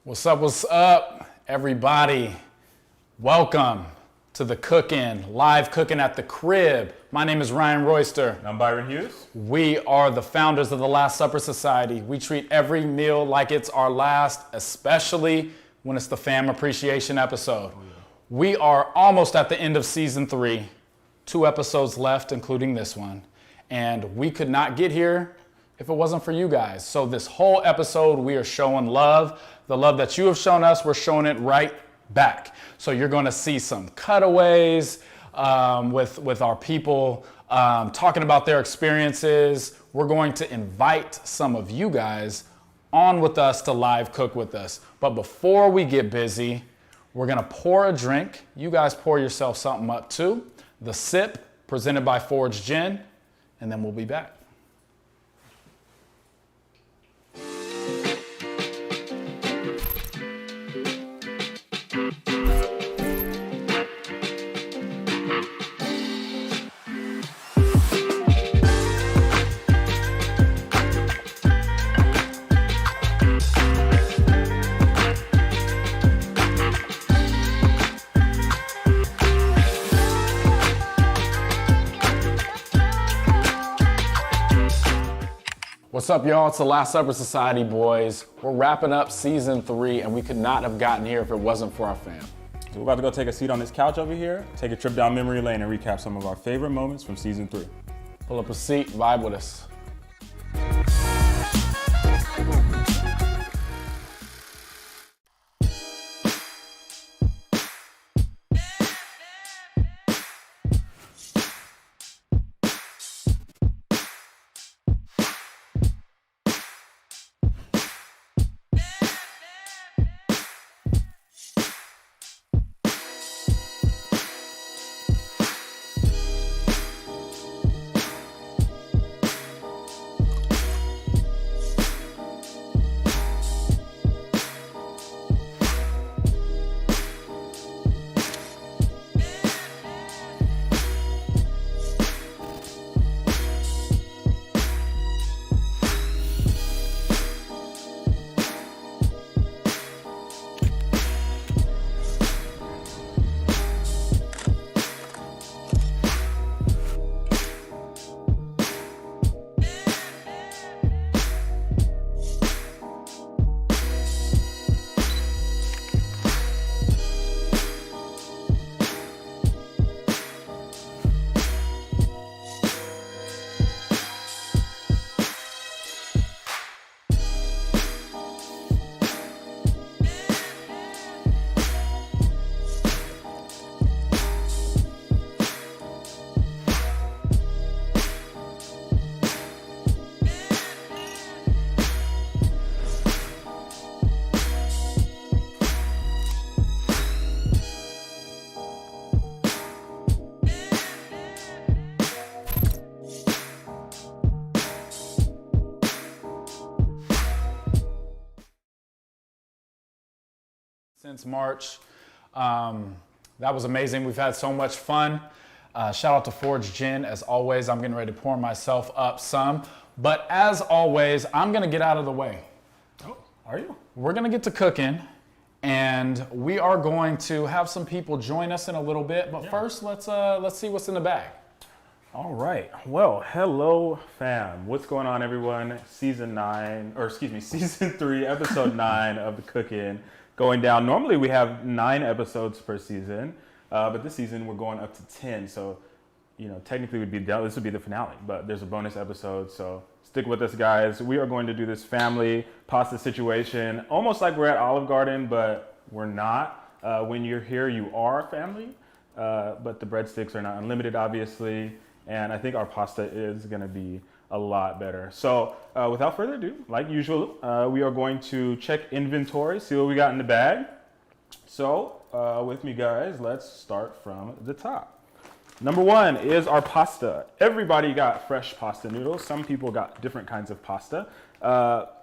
What's up, everybody? Welcome to the Cookin', live cooking at the crib. My name is Ryan Royster. And I'm Byron Hughes. We are the founders of the Last Supper Society. We treat every meal like it's our last, especially when it's the fam appreciation episode. We are almost at the end of season 3, 2 episodes left, including this one. And we could not get here if it wasn't for you guys. So this whole episode, we are showing love. The love that you have shown us, we're showing it right back. So you're going to see some cutaways with our people talking about their experiences. We're going to invite some of you guys on with us to live cook with us. But before we get busy, we're going to pour a drink. You guys pour yourself something up too. The Sip, presented by Forge Gin, and then we'll be back. What's up, y'all? It's the Last Supper Society, boys. We're wrapping up season 3, and we could not have gotten here if it wasn't for our fam. So we're about to go take a seat on this couch over here, take a trip down memory lane, and recap some of our favorite moments from season 3. Pull up a seat, vibe with us. Since March. That was amazing. We've had so much fun. Shout out to Forge Gin. As always, I'm getting ready to pour myself up some. But as always, I'm going to get out of the way. Oh, are you? We're going to get to cooking, and we are going to have some people join us in a little bit. But first, let's see what's in the bag. All right. Well, hello, fam. What's going on, everyone? Season 3, episode 9 of the Cookin' going down. Normally we have 9 episodes per season, but this season we're going up to 10. So, technically this would be the finale, but there's a bonus episode. So stick with us, guys. We are going to do this family pasta situation, almost like we're at Olive Garden, but we're not. When you're here, you are family, but the breadsticks are not unlimited, obviously. And I think our pasta is gonna be a lot better. So without further ado, like usual, we are going to check inventory, see what we got in the bag. So with me, guys, let's start from the top. Number 1 is our pasta. Everybody got fresh pasta noodles. Some people got different kinds of pasta.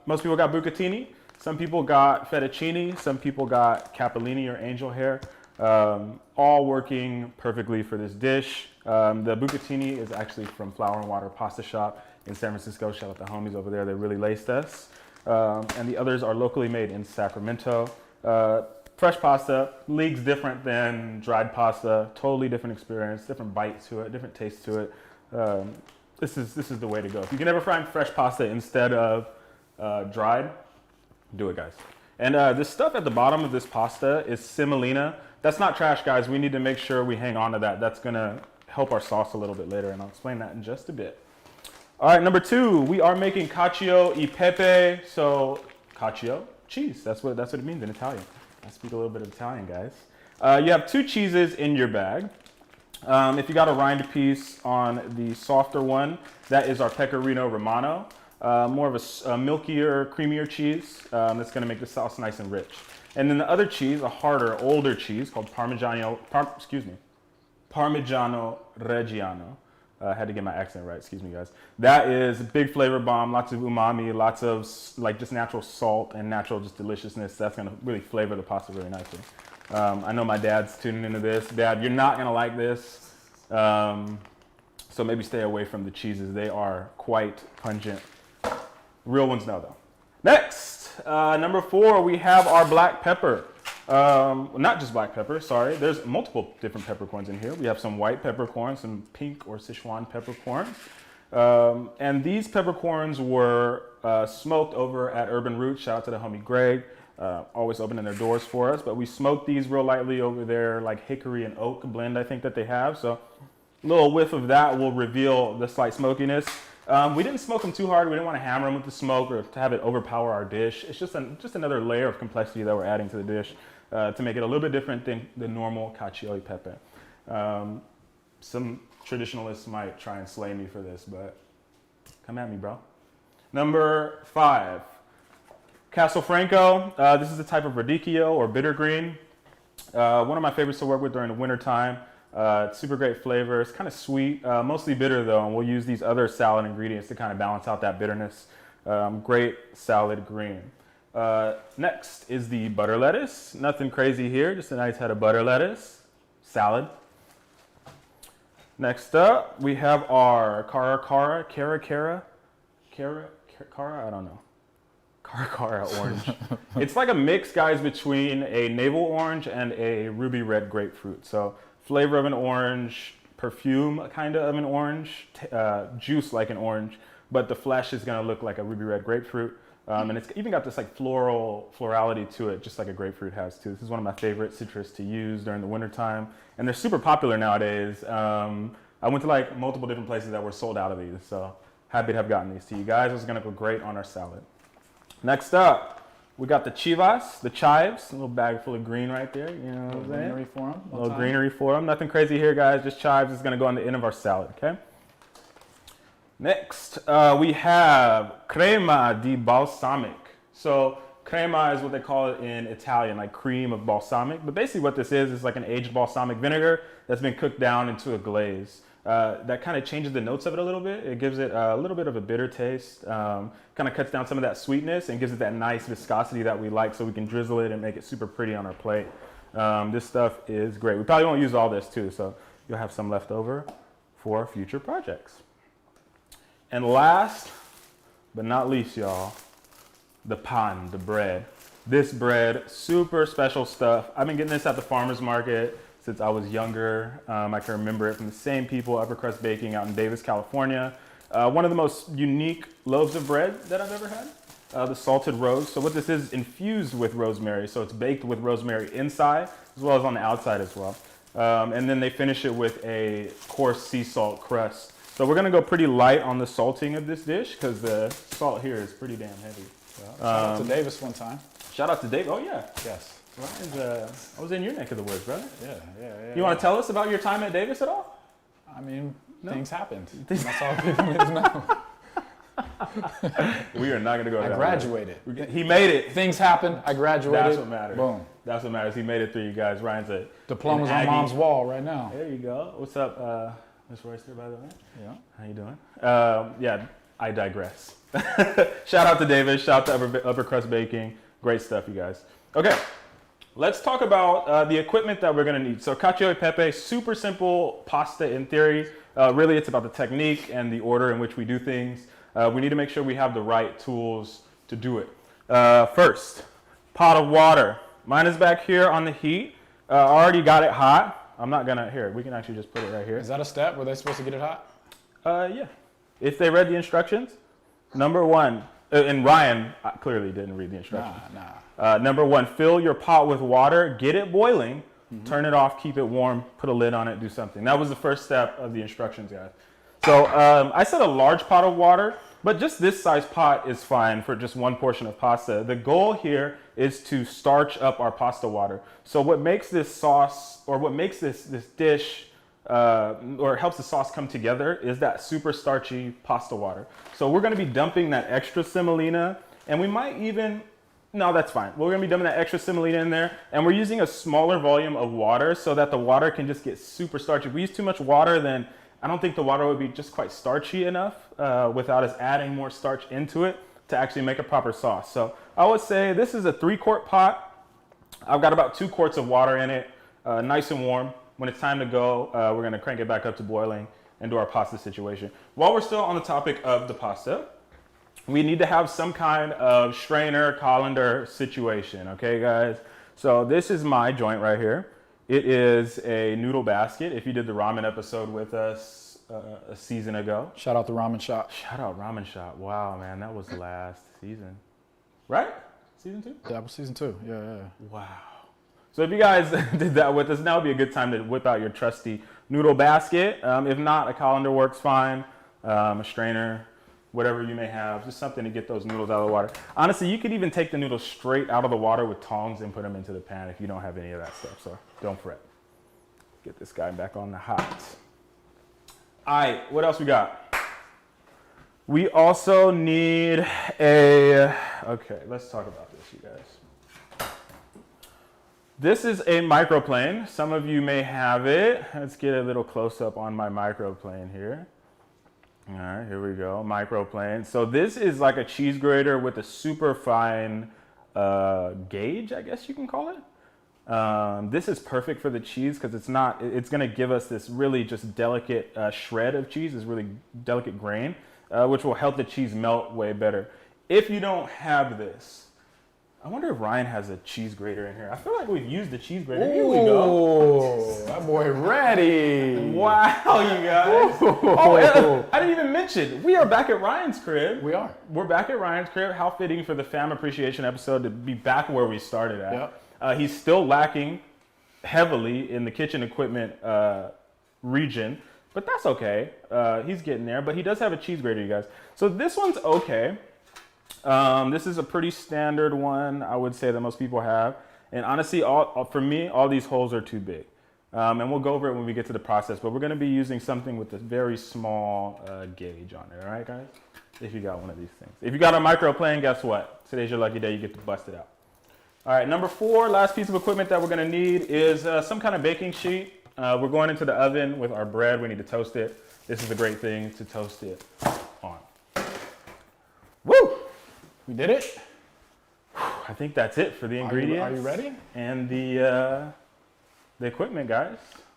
Most people got bucatini. Some people got fettuccine. Some people got capellini or angel hair. All working perfectly for this dish. The bucatini is actually from Flour and Water Pasta Shop in San Francisco. Shout out the homies over there. They really laced us. and the others are locally made in Sacramento. Fresh pasta, leagues different than dried pasta, totally different experience, different bite to it, different taste to it. This is the way to go. If you can ever find fresh pasta instead of dried, do it, guys. And this stuff at the bottom of this pasta is semolina. That's not trash, guys. We need to make sure we hang on to that. That's gonna help our sauce a little bit later, and I'll explain that in just a bit. All right, number 2, we are making cacio e pepe. So cacio, cheese. That's what it means in Italian. I speak a little bit of Italian, guys. You have 2 cheeses in your bag. If you got a rind piece on the softer one, that is our Pecorino Romano. More of a milkier, creamier cheese that's going to make the sauce nice and rich. And then the other cheese, a harder, older cheese called Parmigiano Reggiano. I had to get my accent right, excuse me, guys. That is a big flavor bomb, lots of umami, lots of like just natural salt and natural just deliciousness. That's going to really flavor the pasta really nicely. I know my dad's tuning into this. Dad, you're not going to like this. So maybe stay away from the cheeses. They are quite pungent. Real ones know though. Next, number 4, we have our black pepper. Not just black pepper, sorry. There's multiple different peppercorns in here. We have some white peppercorns, some pink or Sichuan peppercorns. And these peppercorns were smoked over at Urban Roots. Shout out to the homie Greg. Always opening their doors for us. But we smoked these real lightly over there, like hickory and oak blend I think that they have. So a little whiff of that will reveal the slight smokiness. We didn't smoke them too hard. We didn't want to hammer them with the smoke or to have it overpower our dish. It's just another layer of complexity that we're adding to the dish to make it a little bit different than the normal cacio e pepe. Some traditionalists might try and slay me for this, but come at me, bro. Number 5, Castelfranco. This is a type of radicchio or bitter green. One of my favorites to work with during the winter time. It's super great flavor. It's kind of sweet, mostly bitter though, and we'll use these other salad ingredients to kind of balance out that bitterness. Great salad green. Next is the butter lettuce. Nothing crazy here, just a nice head of butter lettuce. Salad. Next up, we have our cara, I don't know. Cara orange. It's like a mix, guys, between a navel orange and a ruby red grapefruit. So flavor of an orange, perfume kind of an orange, juice like an orange, but the flesh is going to look like a ruby red grapefruit. And it's even got this like florality to it, just like a grapefruit has too. This is one of my favorite citrus to use during the winter time, and they're super popular nowadays. I went to like multiple different places that were sold out of these, so happy to have gotten these to you guys. It's going to go great on our salad. Next up, we got the chives, a little bag full of green right there. You know what I'm saying? Greenery for them. A little greenery for them. Nothing crazy here, guys. Just chives is going to go on the end of our salad, okay? Next, we have crema di balsamic. So crema is what they call it in Italian, like cream of balsamic. But basically what this is like an aged balsamic vinegar that's been cooked down into a glaze. That kind of changes the notes of it a little bit. It gives it a little bit of a bitter taste, kind of cuts down some of that sweetness and gives it that nice viscosity that we like so we can drizzle it and make it super pretty on our plate. This stuff is great. We probably won't use all this too, so you'll have some left over for future projects. And last but not least, y'all, the pan, the bread. This bread, super special stuff. I've been getting this at the farmer's market since I was younger. I can remember it from the same people, Upper Crust Baking out in Davis, California. One of the most unique loaves of bread that I've ever had, the salted rose. So what this is infused with rosemary. So it's baked with rosemary inside as well as on the outside as well. And then they finish it with a coarse sea salt crust. So we're gonna go pretty light on the salting of this dish because the salt here is pretty damn heavy. Shout out to Davis one time. Shout out to Dave. Oh yeah. Yes. I was in your neck of the woods, brother. Yeah. You want to tell us about your time at Davis at all? I mean, things happened. That's all people need to know. We are not going to go I graduated. He made it. Things happened. I graduated. That's what matters. Boom. That's what matters. He made it through, you guys. Ryan's a diploma's on mom's wall right now. There you go. What's up, Miss Royster, by the way? Yeah. How you doing? Yeah, I digress. Shout out to Davis. Shout out to Upper Crust Baking. Great stuff, you guys. Okay. Let's talk about the equipment that we're going to need. So cacio e pepe, super simple pasta in theory. Really, it's about the technique and the order in which we do things. We need to make sure we have the right tools to do it. First, pot of water. Mine is back here on the heat. I already got it hot. I'm not gonna, here, we can actually just put it right here. Is that a step? Were they supposed to get it hot? Yeah. If they read the instructions, number one, and Ryan clearly didn't read the instructions. Number one, fill your pot with water, get it boiling, turn it off, keep it warm, put a lid on it, do something. That was the first step of the instructions, guys. So I said a large pot of water, but just this size pot is fine for just one portion of pasta. The goal here is to starch up our pasta water. So what makes this sauce, or what makes this dish, or helps the sauce come together is that super starchy pasta water. So we're gonna be dumping that extra semolina, and we might even, no, that's fine. We're gonna be dumping that extra semolina in there, and we're using a smaller volume of water so that the water can just get super starchy. If we use too much water, then I don't think the water would be just quite starchy enough without us adding more starch into it to actually make a proper sauce. So I would say this is a 3-quart pot. I've got about 2 quarts of water in it, nice and warm. When it's time to go, we're gonna crank it back up to boiling and do our pasta situation. While we're still on the topic of the pasta, we need to have some kind of strainer, colander situation, okay guys? So this is my joint right here. It is a noodle basket. If you did the ramen episode with us a season ago. Shout out the Ramen Shop. Shout out Ramen Shop. Wow, man, that was last season. Right? Season 2? That was season 2, yeah. Wow. So if you guys did that with us, now would be a good time to whip out your trusty noodle basket. If not, a colander works fine, a strainer, whatever you may have, just something to get those noodles out of the water. Honestly, you could even take the noodles straight out of the water with tongs and put them into the pan if you don't have any of that stuff, so don't fret. Get this guy back on the hot. All right, what else we got? We also need okay, let's talk about this, you guys. This is a microplane. Some of you may have it. Let's get a little close up on my microplane here. All right, here we go, microplane. So this is like a cheese grater with a super fine gauge, I guess you can call it. This is perfect for the cheese because it's gonna give us this really just delicate shred of cheese, this really delicate grain, which will help the cheese melt way better. If you don't have this, I wonder if Ryan has a cheese grater in here. I feel like we've used the cheese grater. Here we go. Oh, that boy ready. Wow, you guys. Oh, I didn't even mention, we are back at Ryan's crib. We are. We're back at Ryan's crib. How fitting for the fam appreciation episode to be back where we started at. Yep. He's still lacking heavily in the kitchen equipment region, but that's okay. He's getting there, but he does have a cheese grater, you guys. So this one's okay. This is a pretty standard one, I would say, that most people have. And honestly, for me, all these holes are too big. And we'll go over it when we get to the process, but we're gonna be using something with a very small gauge on it, all right, guys? If you got one of these things. If you got a microplane, guess what? Today's your lucky day, you get to bust it out. All right, number 4, last piece of equipment that we're gonna need is some kind of baking sheet. We're going into the oven with our bread. We need to toast it. This is a great thing to toast it on. Woo! We did it. I think that's it for the ingredients. Are you ready? And the equipment, guys.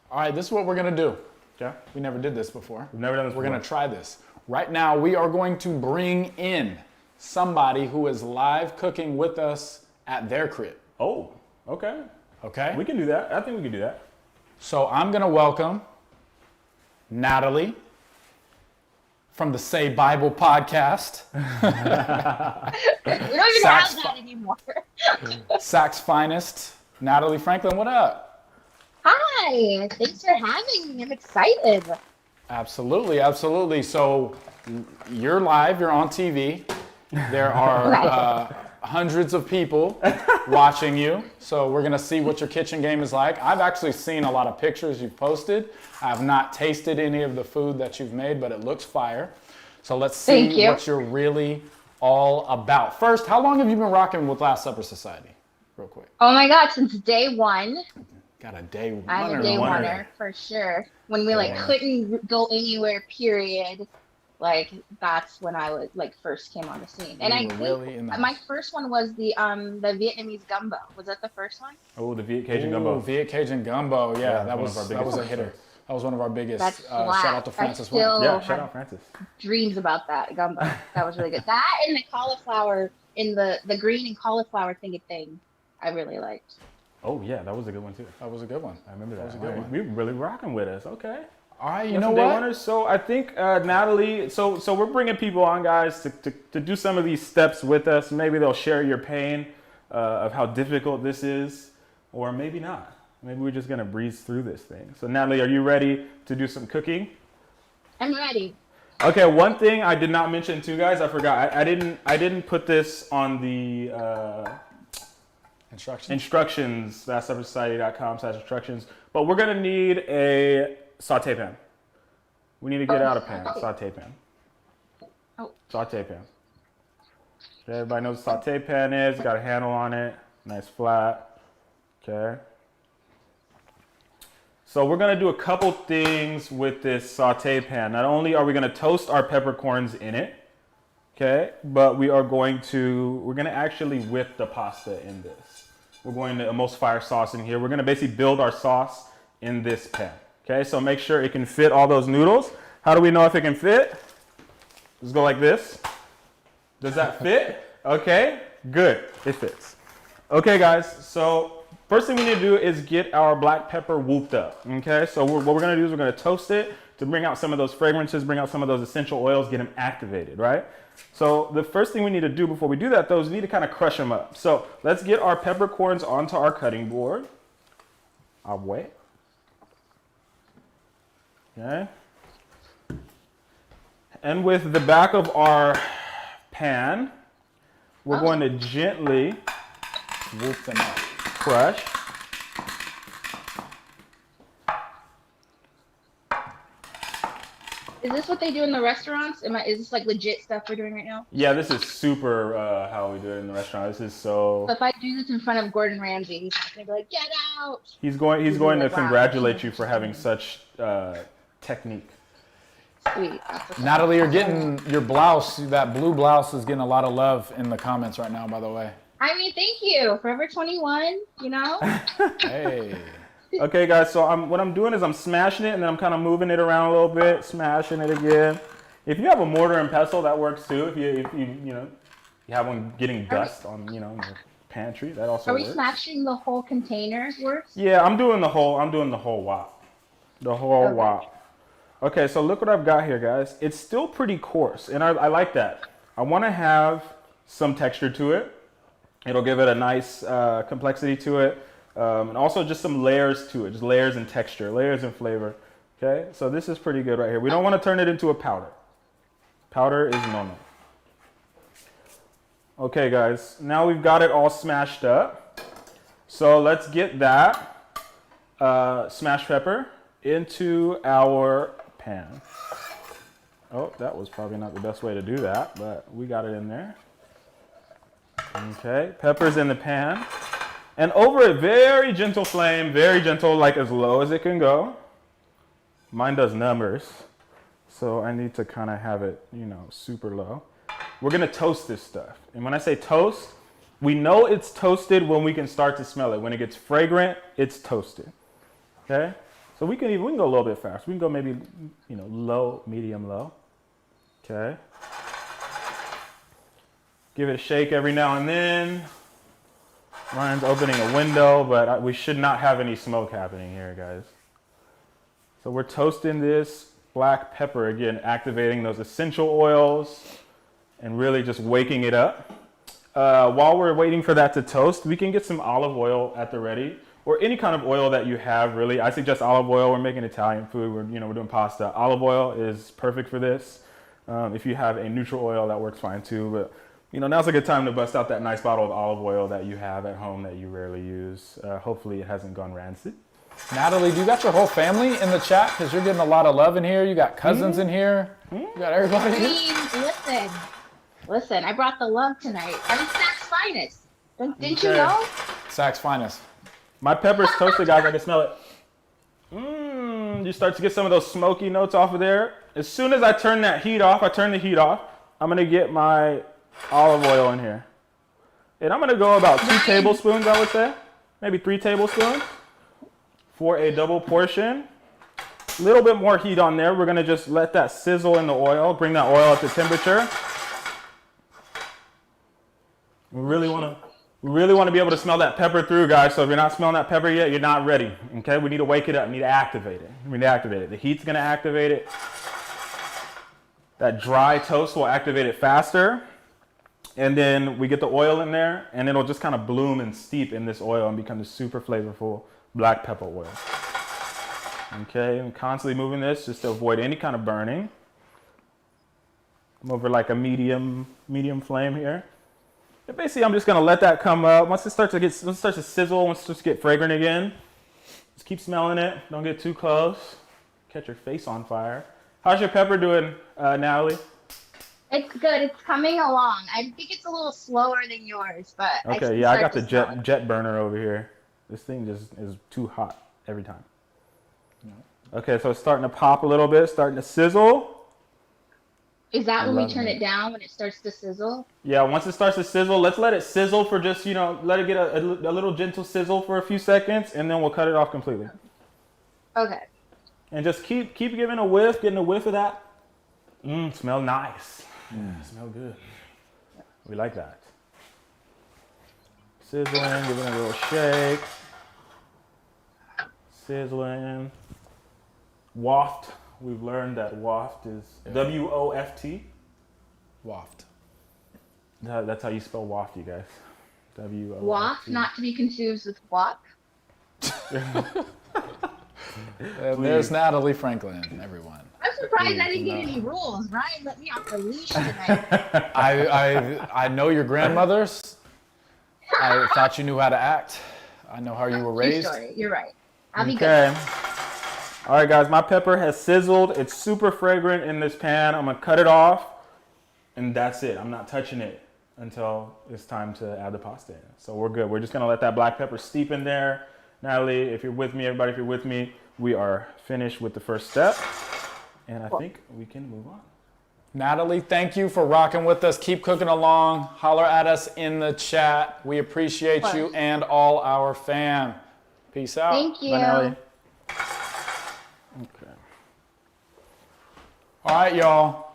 All right, this is what we're gonna do. Yeah. We never did this before. We've never done this We're before. gonna try this. Right now, we are going to bring in somebody who is live cooking with us at their crib. Oh, okay. Okay? We can do that. I think we can do that. So I'm gonna welcome Natalie from the Say Bible podcast. We don't even have that anymore. Sax finest, Natalie Franklin, what up? Hi, thanks for having me. I'm excited. Absolutely, absolutely. So you're live, you're on TV. There are hundreds of people watching you. So we're gonna see what your kitchen game is like. I've actually seen a lot of pictures you've posted. I have not tasted any of the food that you've made, but it looks fire. So let's see what you're really all about. First, how long have you been rocking with Last Supper Society? Real quick. Oh my God, since day one. Got a day one. I'm a day oneer for sure. When we couldn't go anywhere, period. Like that's when I was first came on the scene. And I think my first one was the Vietnamese gumbo. Was that the first one? Oh, the Viet Cajun gumbo. Viet Cajun gumbo. Yeah, that was a hitter. That was one of our biggest. Shout out to Francis. Yeah, shout out Francis. Dreams about that gumbo. That was really good. That and the cauliflower in the green and cauliflower thing. I really liked. Oh yeah, that was a good one too. That was a good one. I remember that. That was a good one. We're really rocking with us. Okay. All right, you Got know some day what? oneers. So I think Natalie. So we're bringing people on, guys, to do some of these steps with us. Maybe they'll share your pain of how difficult this is, or maybe not. Maybe we're just gonna breeze through this thing. So Natalie, are you ready to do some cooking? I'm ready. Okay. One thing I did not mention too, guys. I forgot. I didn't put this on the instructions. Lastuppersociety.com/instructions. But we're gonna need a saute pan. We need to get out a pan. Saute pan. Oh. Saute pan. Okay, everybody knows what saute pan is. Got a handle on it. Nice flat. Okay. So we're gonna do a couple things with this saute pan. Not only are we gonna toast our peppercorns in it, okay, but we're gonna actually whip the pasta in this. We're going to emulsify sauce in here. We're gonna basically build our sauce in this pan. Okay, so make sure it can fit all those noodles. How do we know if it can fit? Let's go like this. Does that fit? Okay, good, it fits. Okay guys, so first thing we need to do is get our black pepper whooped up. Okay, so what we're gonna do is we're gonna toast it to bring out some of those fragrances, bring out some of those essential oils, get them activated, right? So the first thing we need to do before we do that though is we need to kind of crush them up. So let's get our peppercorns onto our cutting board. I'll wait. Okay. And with the back of our pan, we're going to gently Whoop them up. crush. Is this what they do in the restaurants? Is this like legit stuff we're doing right now? Yeah, this is super how we do it in the restaurant. This is so. So if I do this in front of Gordon Ramsay, he's not gonna be like, "Get out!" He's going to like, wow. congratulate you for having such technique. Sweet. That's what's up. Natalie, you're getting your blouse. That blue blouse is getting a lot of love in the comments right now, by the way. I mean, thank you. Forever 21. You know. Hey. Okay, guys. So what I'm doing is I'm smashing it and then I'm kind of moving it around a little bit, smashing it again. If you have a mortar and pestle, that works too. If you have one getting dust on in your pantry, that also Are we works. smashing the whole container? Works. Yeah, I'm doing the whole wok. The whole Okay. wok. Okay, so look what I've got here, guys. It's still pretty coarse, and I like that. I want to have some texture to it. It'll give it a nice complexity to it, and also just some layers to it, just layers and texture, layers and flavor. Okay, so this is pretty good right here. We don't want to turn it into a powder. Powder is normal. Okay, guys, now we've got it all smashed up. So let's get that smashed pepper into our pan. Oh, that was probably not the best way to do that, but we got it in there. Okay, pepper's in the pan. And over a very gentle flame, very gentle, like as low as it can go. Mine does numbers, so I need to kind of have it, super low. We're gonna toast this stuff. And when I say toast, we know it's toasted when we can start to smell it. When it gets fragrant, it's toasted. Okay? So we can go a little bit fast. We can go maybe, low, medium, low. Okay. Give it a shake every now and then. Ryan's opening a window, but we should not have any smoke happening here, guys. So we're toasting this black pepper again, activating those essential oils and really just waking it up. While we're waiting for that to toast, we can get some olive oil at the ready, or any kind of oil that you have, really. I suggest olive oil. We're making Italian food. We're doing pasta. Olive oil is perfect for this. If you have a neutral oil, that works fine too. But now's a good time to bust out that nice bottle of olive oil that you have at home that you rarely use. Hopefully it hasn't gone rancid. Natalie, do you got your whole family in the chat? Because you're getting a lot of love in here. You got cousins in here. You got everybody I here. mean, listen. I brought the love tonight. I'm Saks finest. Didn't you know? Saks finest. My pepper's toasted, guys. I can smell it. You start to get some of those smoky notes off of there. As soon as I turn the heat off, I'm going to get my olive oil in here. And I'm going to go about 2 tablespoons, I would say. Maybe 3 tablespoons for a double portion. A little bit more heat on there. We're going to just let that sizzle in the oil, bring that oil up to temperature. We really want to be able to smell that pepper through, guys. So if you're not smelling that pepper yet, you're not ready. Okay, we need to wake it up. We need to activate it. The heat's gonna activate it. That dry toast will activate it faster. And then we get the oil in there, and it'll just kind of bloom and steep in this oil and become the super flavorful black pepper oil. Okay, I'm constantly moving this just to avoid any kind of burning. I'm over like a medium flame here. And basically, I'm just gonna let that come up. Once it starts to sizzle, once it starts to get fragrant again, just keep smelling it. Don't get too close. Catch your face on fire. How's your pepper doing, Natalie? It's good. It's coming along. I think it's a little slower than yours, but okay. Yeah, I got the jet burner over here. This thing just is too hot every time. Okay, so it's starting to pop a little bit, starting to sizzle. Is that when we turn it down, when it starts to sizzle? Yeah, once it starts to sizzle, let's let it sizzle for just, let it get a little gentle sizzle for a few seconds, and then we'll cut it off completely. Okay. And just keep getting a whiff of that. Smell nice. Smell good. We like that. Sizzling, giving it a little shake. Sizzling. Waft. We've learned that waft is W-O-F-T. Waft. That's how you spell waft, you guys. W-O-F-T. Waft, not to be confused with wop. There's Natalie Franklin, everyone. I'm surprised I didn't get any rules. Ryan let me off the leash tonight. I know your grandmothers. I thought you knew how to act. I know how you were raised. True story. You're right. I'll be good. All right, guys, my pepper has sizzled. It's super fragrant in this pan. I'm gonna cut it off, and that's it. I'm not touching it until it's time to add the pasta in. So we're good. We're just gonna let that black pepper steep in there. Natalie, if you're with me, everybody, if you're with me, we are finished with the first step, and I think we can move on. Natalie, thank you for rocking with us. Keep cooking along. Holler at us in the chat. We appreciate you and all our fam. Peace out. Thank you. Bye, Natalie. Okay. All right, y'all.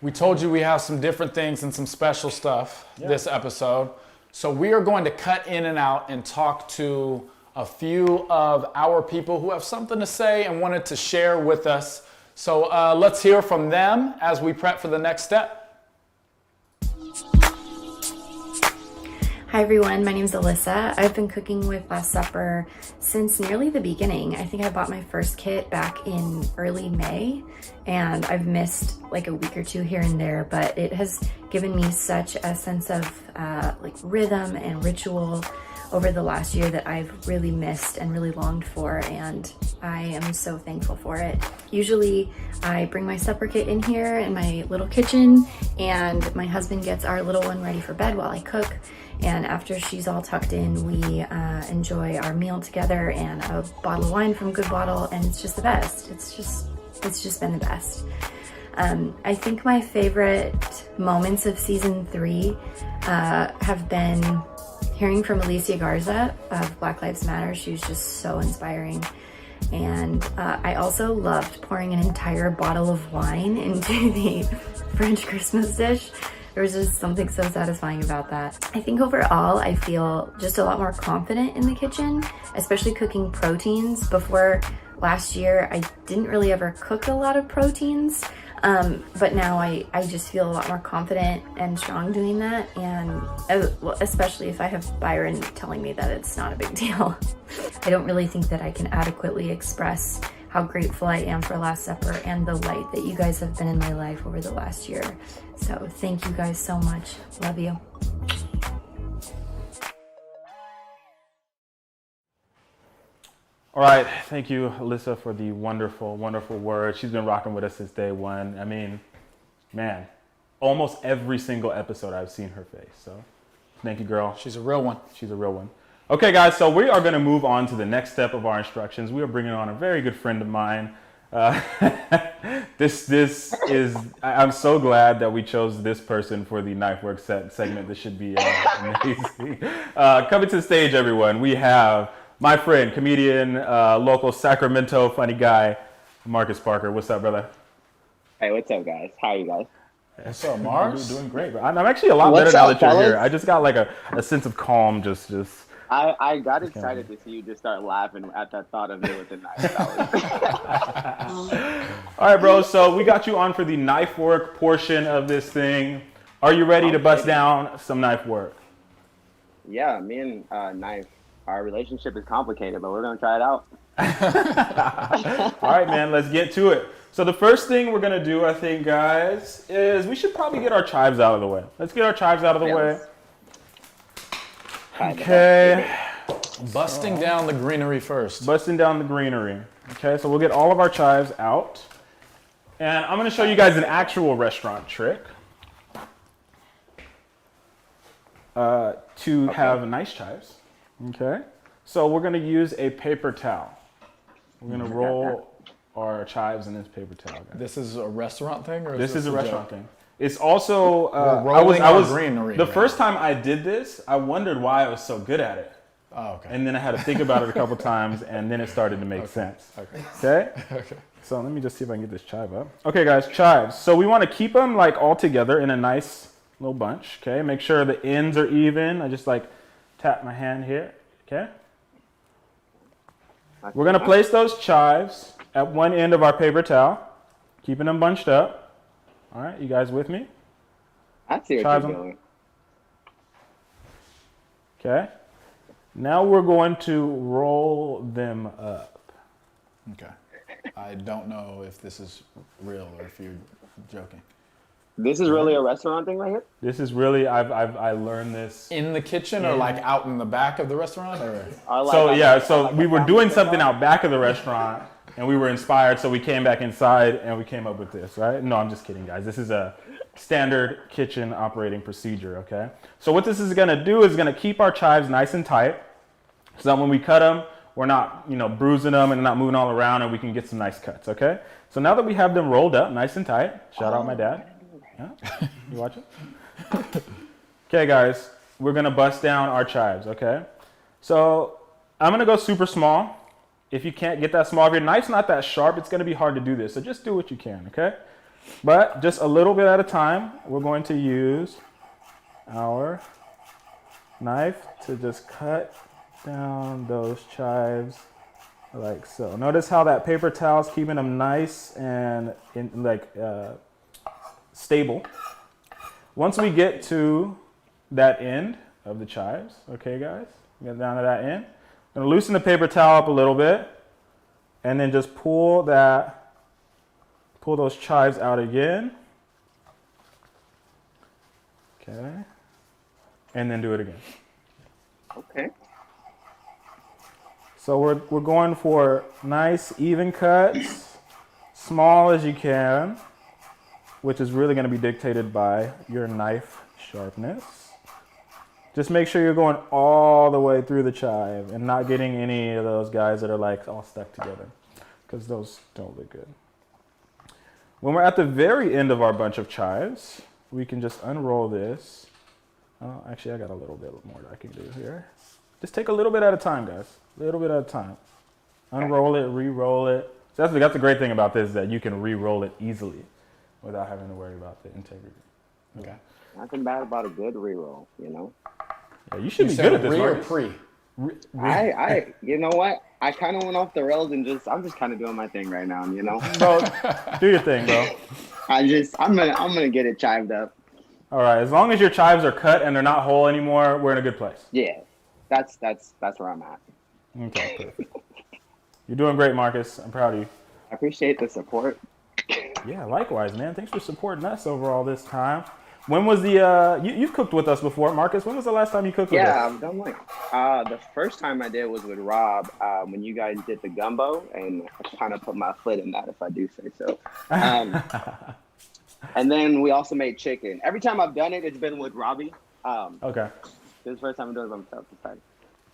We told you we have some different things and some special stuff this episode. So we are going to cut in and out and talk to a few of our people who have something to say and wanted to share with us. So let's hear from them as we prep for the next step. Hi everyone, my name is Alyssa. I've been cooking with Last Supper since nearly the beginning. I think I bought my first kit back in early May, and I've missed like a week or two here and there, but it has given me such a sense of like rhythm and ritual over the last year that I've really missed and really longed for, and I am so thankful for it. Usually I bring my supper kit in here in my little kitchen, and my husband gets our little one ready for bed while I cook. And after she's all tucked in, we enjoy our meal together and a bottle of wine from Good Bottle, and it's just the best. It's just been the best. I think my favorite moments of season 3 have been hearing from Alicia Garza of Black Lives Matter. She was just so inspiring. And I also loved pouring an entire bottle of wine into the French Christmas dish. There was just something so satisfying about that. I think overall, I feel just a lot more confident in the kitchen, especially cooking proteins. Before last year, I didn't really ever cook a lot of proteins, but now I just feel a lot more confident and strong doing that, and especially if I have Byron telling me that it's not a big deal. I don't really think that I can adequately express how grateful I am for Last Supper and the light that you guys have been in my life over the last year. So thank you guys so much. Love you. All right, thank you, Alyssa, for the wonderful, wonderful words. She's been rocking with us since day one. I mean, man, almost every single episode I've seen her face. So thank you, girl. She's a real one. She's a real one. Okay, guys, so we are going to move on to the next step of our instructions. We are bringing on a very good friend of mine. This is, I'm so glad that we chose this person for the Knife Work segment. This should be amazing. Coming to the stage, everyone, we have my friend, comedian, local Sacramento funny guy, Marcus Parker. What's up, brother? Hey, what's up, guys? How are you guys? What's up, Mars? You're doing great, bro. I'm actually a lot better now that you're here. I just got like a sense of calm. I got excited to see you just start laughing at that thought of it with the knife. All right, bro. So we got you on for the knife work portion of this thing. Are you ready to bust down some knife work? Yeah, me and Knife, our relationship is complicated, but we're gonna try it out. All right, man. Let's get to it. So the first thing we're gonna do, I think, guys, is we should probably get our chives out of the way. Let's get our chives out of the way. Okay. Busting down the greenery first. Busting down the greenery. Okay, so we'll get all of our chives out. And I'm going to show you guys an actual restaurant trick to have nice chives. Okay, so we're going to use a paper towel. We're going to roll our chives in this paper towel, guys. This is a restaurant thing? Or This is a restaurant thing. It's also, I was greenery. The first time I did this, I wondered why I was so good at it. Oh, okay. And then I had to think about it a couple times, and then it started to make sense. Okay. Okay? So let me just see if I can get this chive up. Okay, guys, chives. So we want to keep them like all together in a nice little bunch, okay? Make sure the ends are even. I just like tap my hand here, okay? We're going to place those chives at one end of our paper towel, keeping them bunched up. All right, you guys with me? I see what you're doing. Okay. Now we're going to roll them up. Okay. I don't know if this is real or if you're joking. This is really a restaurant thing right here? This is really, I learned this. In the kitchen or like out in the back of the restaurant? Or? So we were doing something out back of the restaurant and we were inspired, so we came back inside and we came up with this, right? No, I'm just kidding, guys. This is a standard kitchen operating procedure, okay? So what this is gonna do is gonna keep our chives nice and tight so that when we cut them, we're not, bruising them and not moving all around, and we can get some nice cuts, okay? So now that we have them rolled up nice and tight, shout out my dad. Yeah? You watching? Okay, guys, we're gonna bust down our chives, okay? So I'm gonna go super small. If you can't get that small, if your knife's not that sharp, it's gonna be hard to do this. So just do what you can, okay? But just a little bit at a time, we're going to use our knife to just cut down those chives like so. Notice how that paper towel is keeping them nice and stable. Once we get to that end of the chives, okay guys, get down to that end. I'm gonna loosen the paper towel up a little bit and then just pull those chives out again. Okay. And then do it again. Okay. So we're going for nice even cuts, small as you can, which is really going to be dictated by your knife sharpness. Just make sure you're going all the way through the chive and not getting any of those guys that are like all stuck together, because those don't look good. When we're at the very end of our bunch of chives, we can just unroll this. Oh, actually, I got a little bit more that I can do here. Just take a little bit at a time, guys. A little bit at a time. Unroll it, re-roll it. So that's the great thing about this, is that you can re-roll it easily without having to worry about the integrity. Okay. Nothing bad about a good re-roll, Yeah, you should be good at this, re or Marcus. pre? You know what? I kind of went off the rails and I'm just kind of doing my thing right now, Bro, do your thing, bro. I'm gonna get it chived up. All right, as long as your chives are cut and they're not whole anymore, we're in a good place. Yeah, that's where I'm at. Okay, perfect. You're doing great, Marcus. I'm proud of you. I appreciate the support. Yeah, likewise, man. Thanks for supporting us over all this time. When was the you've cooked with us before, Marcus? When was the last time you cooked with us? Yeah, I've done the first time I did was with Rob when you guys did the gumbo, and I kind of put my foot in that, if I do say so. And then we also made chicken. Every time I've done it, it's been with Robbie. Okay. This is the first time I'm doing it by myself.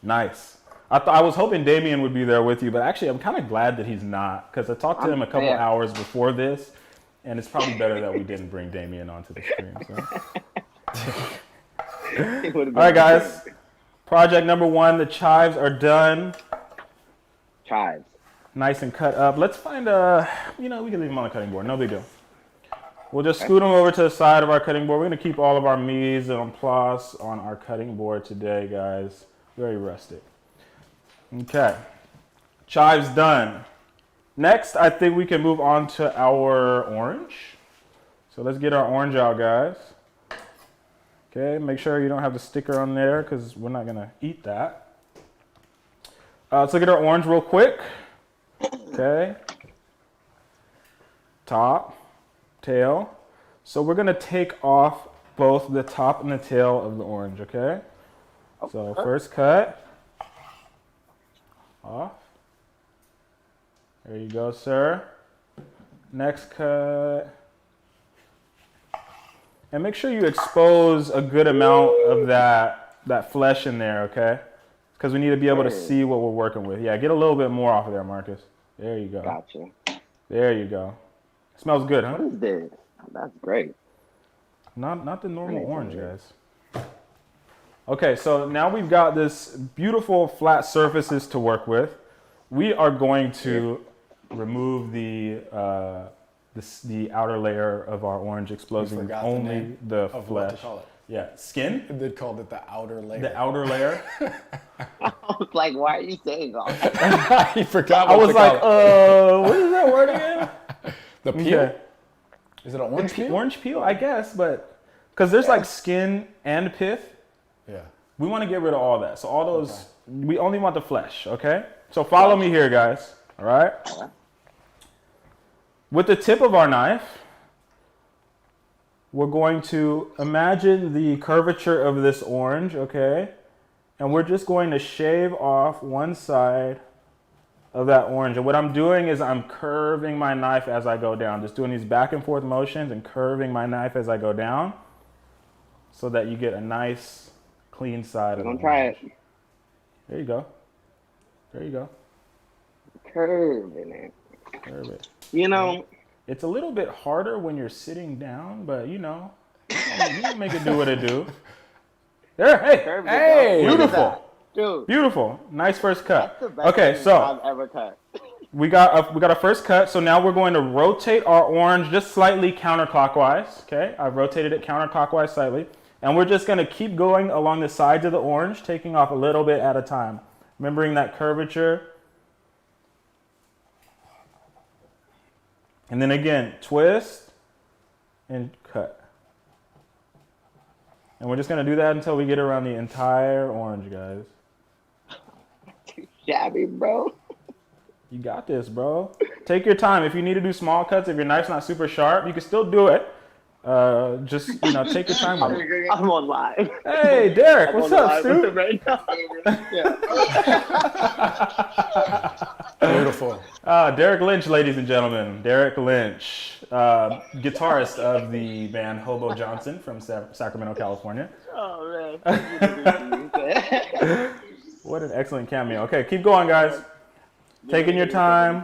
Nice. I was hoping Damien would be there with you, but actually I'm kind of glad that he's not, because I talked to him a couple hours before this, and it's probably better that we didn't bring Damien onto the stream. So. All right, guys. Project number 1, the chives are done. Chives. Nice and cut up. Let's find we can leave them on the cutting board. No big deal. We'll just scoot them over to the side of our cutting board. We're going to keep all of our mise en place on our cutting board today, guys. Very rustic. Okay. Chives done. Next, I think we can move on to our orange. So let's get our orange out, guys. Okay, make sure you don't have the sticker on there because we're not going to eat that. Let's look at our orange real quick. Okay. Top, tail. So we're going to take off both the top and the tail of the orange, okay? So first cut. Off. There you go, sir. Next cut. And make sure you expose a good amount of that flesh in there, okay? Because we need to be able to see what we're working with. Yeah, get a little bit more off of there, Marcus. There you go. Gotcha. There you go. Smells good, huh? What is this? That's great. Not the normal orange, guys. Okay, so now we've got this beautiful flat surfaces to work with. We are going to remove the outer layer of our orange, exposing only the flesh. What to call it. Yeah, skin. They called it the outer layer. The outer layer. I was like, why are you saying all that? You forgot. I was like, what is that word again? The peel. Okay. Is it an orange peel? Orange peel, I guess, but because there's like skin and pith. Yeah. We want to get rid of all that. So all those, we only want the flesh, okay? So follow me here, guys, all right? With the tip of our knife, we're going to imagine the curvature of this orange, okay? And we're just going to shave off one side of that orange. And what I'm doing is I'm curving my knife as I go down, just doing these back and forth motions and curving my knife as I go down so that you get a nice clean side of the orange. Try it. There you go. There you go. Curving it. Curve it. You know, it's a little bit harder when you're sitting down, but you know, you can make it do what it do. There, hey, beautiful. Dude, beautiful. Nice first cut. That's the best Okay, so I've ever cut. we got a first cut. So now we're going to rotate our orange just slightly counterclockwise. Okay, I've rotated it counterclockwise slightly, and we're just going to keep going along the sides of the orange, taking off a little bit at a time, remembering that curvature. And then again, twist and cut. And we're just going to do that until we get around the entire orange, guys. Too shabby, bro. You got this, bro. Take your time. If you need to do small cuts, if your knife's not super sharp, you can still do it. Just, you know, take your time with it. I'm on live. Hey, Derek, what's up, Stu? Right now. Beautiful. Derek Lynch, ladies and gentlemen. Derek Lynch, guitarist of the band Hobo Johnson from Sacramento, California. Oh, man. What an excellent cameo. Okay, keep going, guys. Taking your time.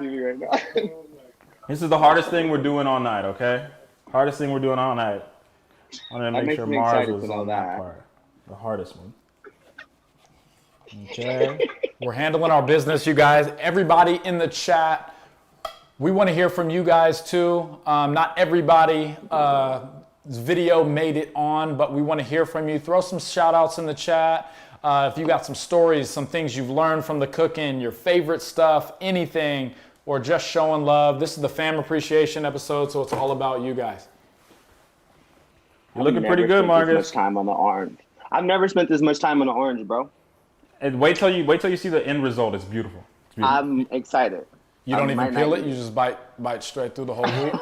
This is the hardest thing we're doing all night, okay? Hardest thing we're doing all night. I wanted to make sure Mars was on that part. The hardest one. Okay. We're handling our business, you guys. Everybody in the chat, we want to hear from you guys too. Not everybody's video made it on, but we want to hear from you. Throw some shout outs in the chat. If you got some stories, some things you've learned from the cooking, your favorite stuff, anything, or just showing love. This is the Fam Appreciation episode, so it's all about you guys. You're looking pretty good, Marcus. Much time on the orange. I've never spent this much time on the orange, bro. And wait till you see the end result. It's beautiful. It's beautiful. I'm excited. You don't even peel it. You just bite straight through the whole root.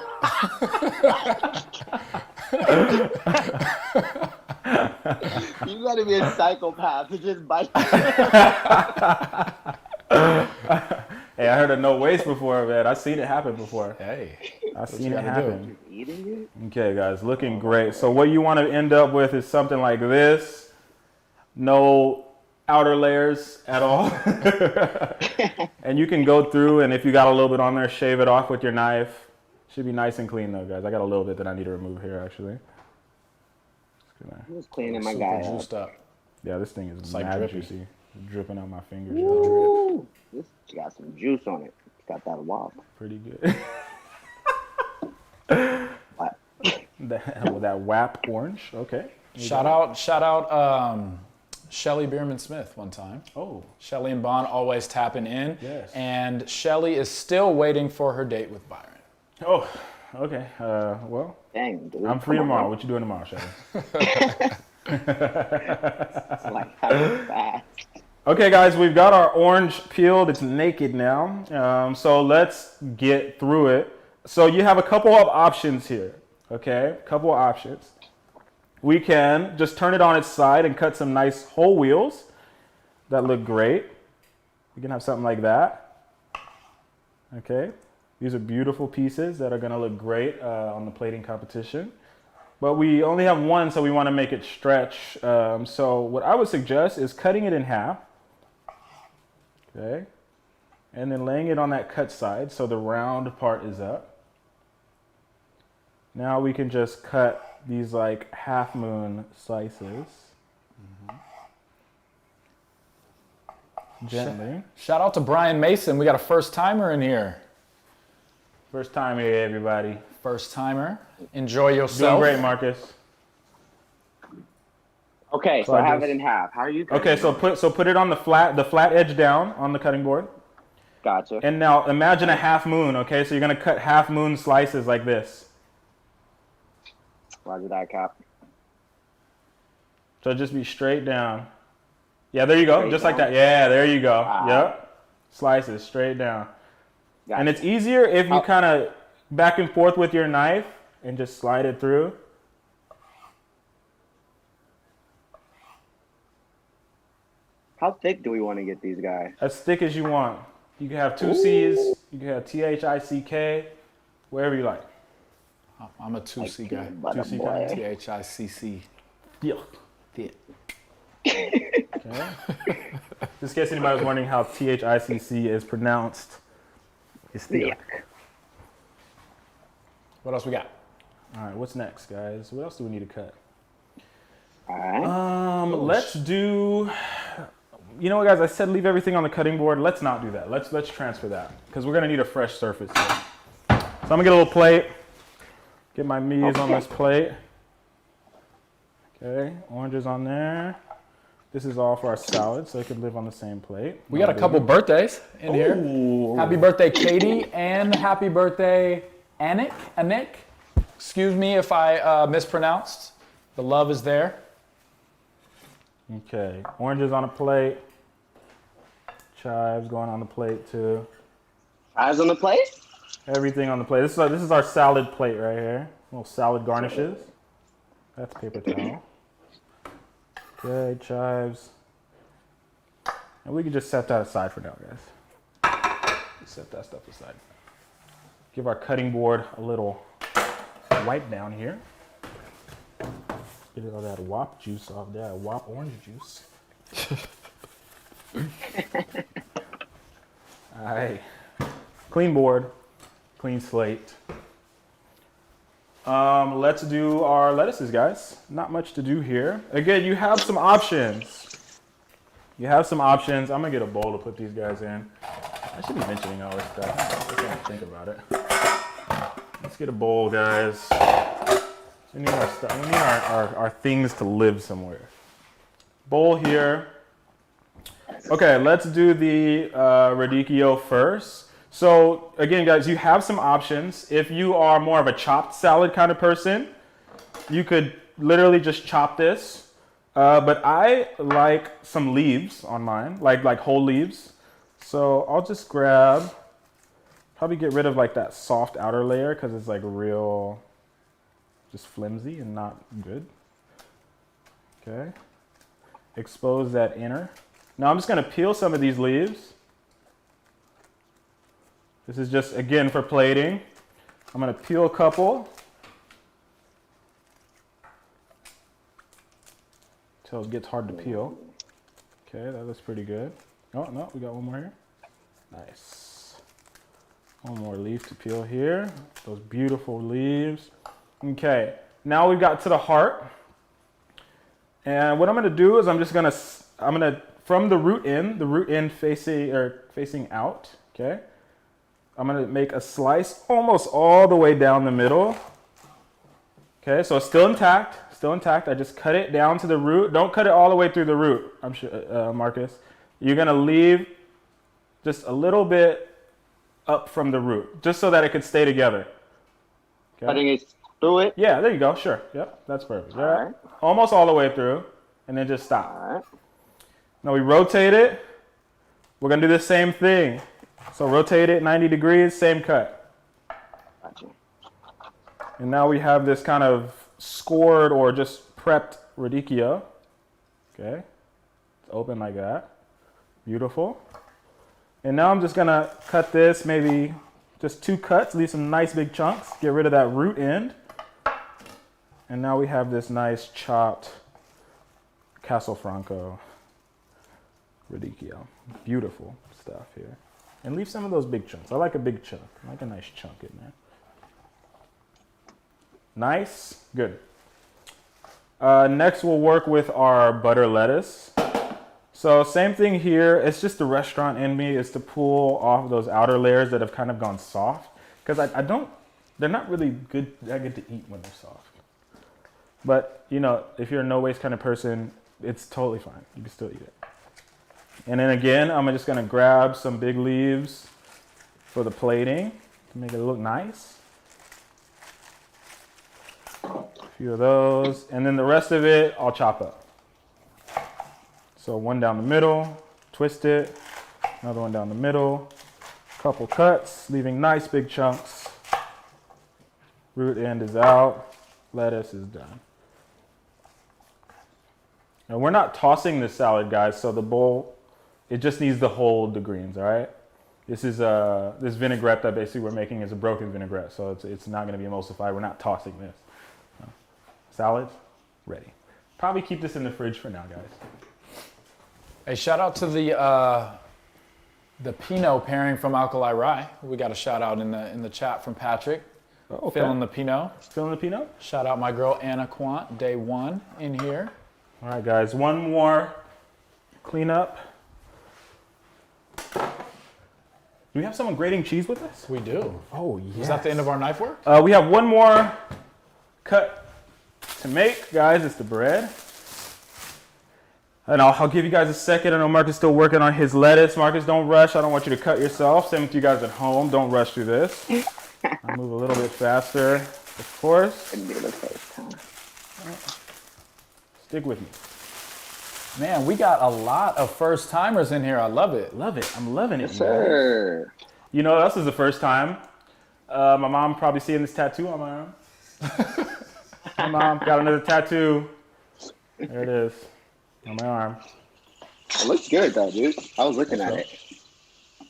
You gotta be a psychopath to just bite. Hey, I heard of no waste before, man. I've seen it happen before. Hey, I've seen it happen. Eating it? Okay, guys, looking great. So what you want to end up with is something like this. No outer layers at all. And you can go through, and if you got a little bit on there, shave it off with your knife. Should be nice and clean though, guys. I got a little bit that I need to remove here, actually. I'm just cleaning my guy juiced up. Yeah, this thing is like mad drippy. juicy. Dripping out my fingers. Ooh, this got some juice on it. It's got that wop. Pretty good. What? that WAP orange. Okay. Shout out Shelly Bierman Smith one time. Oh. Shelly and Bond always tapping in. Yes. And Shelly is still waiting for her date with Byron. Oh, okay. Well, Dang, dude. I'm free Come on, tomorrow. man. What you doing tomorrow, Shelly? It's like, how fast? Okay, guys, we've got our orange peeled. It's naked now. So let's get through it. So you have a couple of options here. Okay, a couple of options. We can just turn it on its side and cut some nice whole wheels that look great. We can have something like that. Okay, these are beautiful pieces that are gonna look great on the plating competition. But we only have one, so we wanna make it stretch. So what I would suggest is cutting it in half. Okay, and then laying it on that cut side so the round part is up. Now we can just cut these like half moon slices. Gently. Shout out to Brian Mason. We got a first timer in here. First time here, everybody. First timer. Enjoy Doing yourself. great, Marcus. Okay, so I have it in half. How are you? Okay, so put it on the flat edge down on the cutting board. Gotcha. And now imagine a half moon. Okay, so you're gonna cut half moon slices like this. Roger that, Cap. So just be straight down. Yeah, there you go. Straight Just down? like that. Yeah, there you go. Wow. Yep. Slices straight down. Gotcha. And it's easier if you kind of back and forth with your knife and just slide it through. How thick do we want to get these guys? As thick as you want. You can have two C's. You can have THICK, wherever you like. I'm a 2C guy. But 2C boy. THICC. Yeah. Thick. Okay. Just in case anybody was wondering how THICC is pronounced, it's thick. Yuck. What else we got? All right, what's next, guys? What else do we need to cut? All right. Let's do. You know what, guys? I said leave everything on the cutting board. Let's not do that. Let's transfer that because we're gonna need a fresh surface here. So I'm gonna get a little plate. Get my meats on this plate. Okay, oranges on there. This is all for our salad, so it can live on the same plate. We got a couple birthdays in here. Ooh. Happy birthday, Katie, and happy birthday, Anik. Excuse me if I mispronounced. The love is there. Okay, oranges on a plate. Chives going on the plate too. Eyes on the plate? Everything on the plate. This is our salad plate right here. Little salad garnishes. That's paper towel. Okay, chives. And we can just set that aside for now, guys. Set that stuff aside. Give our cutting board a little wipe down here. Get all that WAP juice off there, WAP orange juice. All right. Clean board, clean slate. Let's do our lettuces, guys. Not much to do here. Again, you have some options. I'm gonna get a bowl to put these guys in. I should be mentioning all this stuff. I just don't think about it. Let's get a bowl, guys. We need our stuff. We need our things to live somewhere. Bowl here. Okay, let's do the radicchio first. So again, guys, you have some options. If you are more of a chopped salad kind of person, you could literally just chop this. But I like some leaves on mine, like whole leaves. So I'll just probably get rid of like that soft outer layer because it's like real, just flimsy and not good. Okay. Expose that inner. Now I'm just gonna peel some of these leaves. This is just, again, for plating. I'm gonna peel a couple. Until it gets hard to peel. Okay, that looks pretty good. Oh, no, we got one more here. Nice. One more leaf to peel here. Those beautiful leaves. Okay, now we've got to the heart. And what I'm gonna do is I'm gonna, from the root end facing out, okay? I'm gonna make a slice almost all the way down the middle. Okay, so it's still intact. Still intact. I just cut it down to the root. Don't cut it all the way through the root, I'm sure, Marcus. You're going to leave just a little bit up from the root, just so that it could stay together. Okay. Cutting it through it? Yeah, there you go. Sure. Yep, that's perfect. All right. Almost all the way through, and then just stop. All right. Now we rotate it. We're going to do the same thing. So rotate it 90 degrees, same cut. Gotcha. And now we have this kind of scored or just prepped radicchio. Okay. It's open like that. Beautiful. And now I'm just going to cut this, maybe just 2 cuts, leave some nice big chunks, get rid of that root end. And now we have this nice chopped Castelfranco radicchio. Beautiful stuff here. And leave some of those big chunks. I like a big chunk. I like a nice chunk in there. Nice. Good. Next we'll work with our butter lettuce. So same thing here. It's just the restaurant in me is to pull off those outer layers that have kind of gone soft. Because they're not really that good to eat when they're soft. But, you know, if you're a no waste kind of person, it's totally fine. You can still eat it. And then again, I'm just going to grab some big leaves for the plating to make it look nice. A few of those. And then the rest of it, I'll chop up. So one down the middle, twist it. Another one down the middle. Couple cuts, leaving nice big chunks. Root end is out. Lettuce is done. Now we're not tossing this salad, guys, so the bowl, it just needs to hold the greens, all right? This is this vinaigrette that basically we're making is a broken vinaigrette, so it's not going to be emulsified. We're not tossing this. No. Salad, ready. Probably keep this in the fridge for now, guys. Hey, shout out to the Pinot pairing from Alkali Rye. We got a shout out in the chat from Patrick. Oh, okay. Feeling the Pinot. Feeling the Pinot? Shout out my girl Anna Quant, day 1 in here. All right, guys, one more cleanup. Do we have someone grating cheese with us? We do. Oh, yes. Is that the end of our knife work? We have one more cut to make, guys. It's the bread. And I'll give you guys a second. I know Marcus is still working on his lettuce. Marcus, don't rush. I don't want you to cut yourself. Same with you guys at home. Don't rush through this. I'll move a little bit faster, of course. Couldn't be the first time. Stick with me. Man, we got a lot of first timers in here. I love it. Love it. I'm loving it. Yes, sir. You know, this is the first time. My mom probably seeing this tattoo on my arm. My mom got another tattoo. There it is. On my arm. It looks good, though, dude. I was looking at it.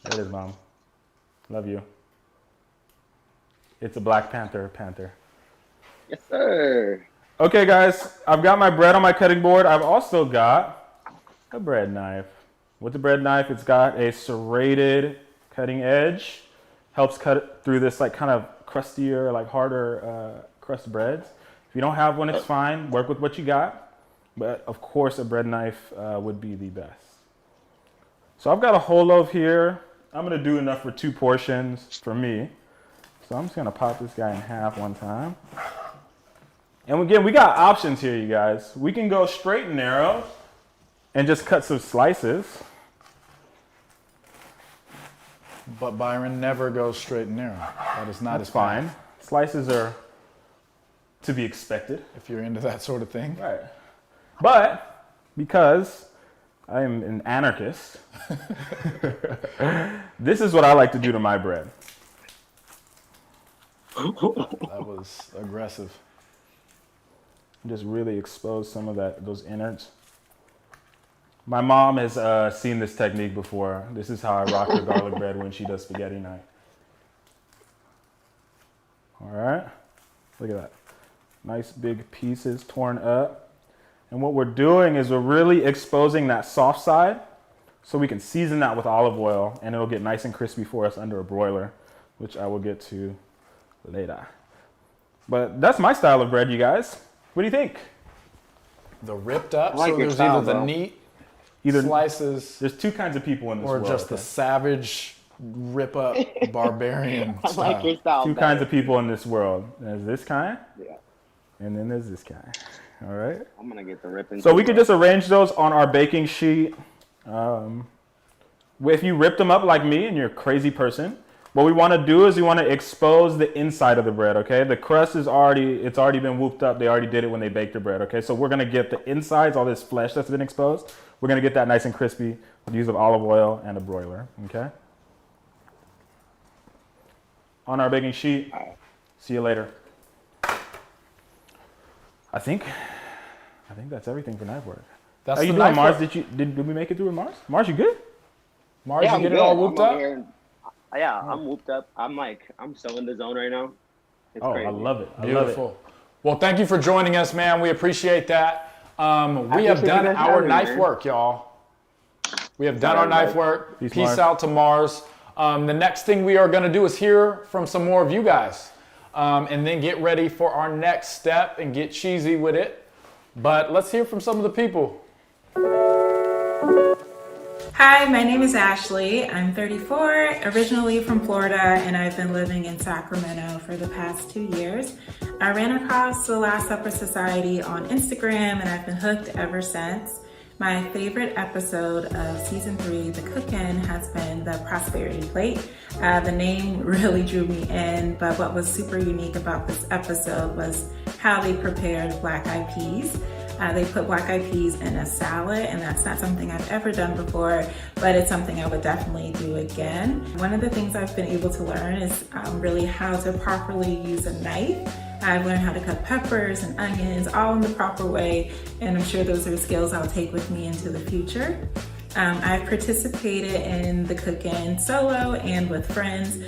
There it is, Mom. Love you. It's a Black Panther. Yes, sir. Okay, guys, I've got my bread on my cutting board. I've also got a bread knife. With the bread knife, it's got a serrated cutting edge. Helps cut through this like kind of crustier, like harder crust breads. If you don't have one, it's fine. Work with what you got. But of course, a bread knife would be the best. So I've got a whole loaf here. I'm gonna do enough for 2 portions for me. So I'm just gonna pop this guy in half one time. And again, we got options here, you guys. We can go straight and narrow and just cut some slices. But Byron never goes straight and narrow. That is not That's his fine. path. Slices are to be expected. If you're into that sort of thing. Right. But because I am an anarchist, this is what I like to do to my bread. That was aggressive. Just really expose some of those innards. My mom has seen this technique before. This is how I rock her garlic bread when she does spaghetti night. All right, look at that. Nice big pieces torn up. And what we're doing is we're really exposing that soft side so we can season that with olive oil and it'll get nice and crispy for us under a broiler, which I will get to later. But that's my style of bread, you guys. What do you think? The ripped up, I like so your there's style, either the bro. neat Either slices there's 2 kinds of people in this or world. just the savage rip up barbarian I like your style. style. 2 kinds of people in this world. There's this kind, Yeah. And then there's this guy. All right. I'm gonna get the ripping. So we could just arrange those on our baking sheet. If you rip them up like me and you're a crazy person, what we want to do is we want to expose the inside of the bread, okay? The crust it's already been whooped up. They already did it when they baked the bread, okay? So we're going to get the insides, all this flesh that's been exposed. We're going to get that nice and crispy with the use of olive oil and a broiler, okay? On our baking sheet. See you later. I think that's everything for knife work. That's How you the doing, knife Mars? work. Did we make it through with Mars? Mars, you good? Mars, Yeah, you I'm get good. it all whooped I'm up? over here. Yeah, I'm whooped up. I'm so in the zone right now. It's Oh, crazy. I love it. Beautiful. Well, thank you for joining us, man. We appreciate that. We have appreciate done you guys our having me, knife man. work, y'all. We have done our knife work. Peace, Peace Mars. out to Mars. The next thing we are going to do is hear from some more of you guys, and then get ready for our next step and get cheesy with it. But let's hear from some of the people. Hi, my name is Ashley. I'm 34, originally from Florida, and I've been living in Sacramento for the past 2 years. I ran across the Last Supper Society on Instagram, and I've been hooked ever since. My favorite episode of season 3, The Cook-In, has been the Prosperity Plate. The name really drew me in, but what was super unique about this episode was how they prepared black-eyed peas. They put black-eyed peas in a salad, and that's not something I've ever done before, but it's something I would definitely do again. One of the things I've been able to learn is really how to properly use a knife. I've learned how to cut peppers and onions all in the proper way, and I'm sure those are skills I'll take with me into the future. I've participated in the Cook-In solo and with friends.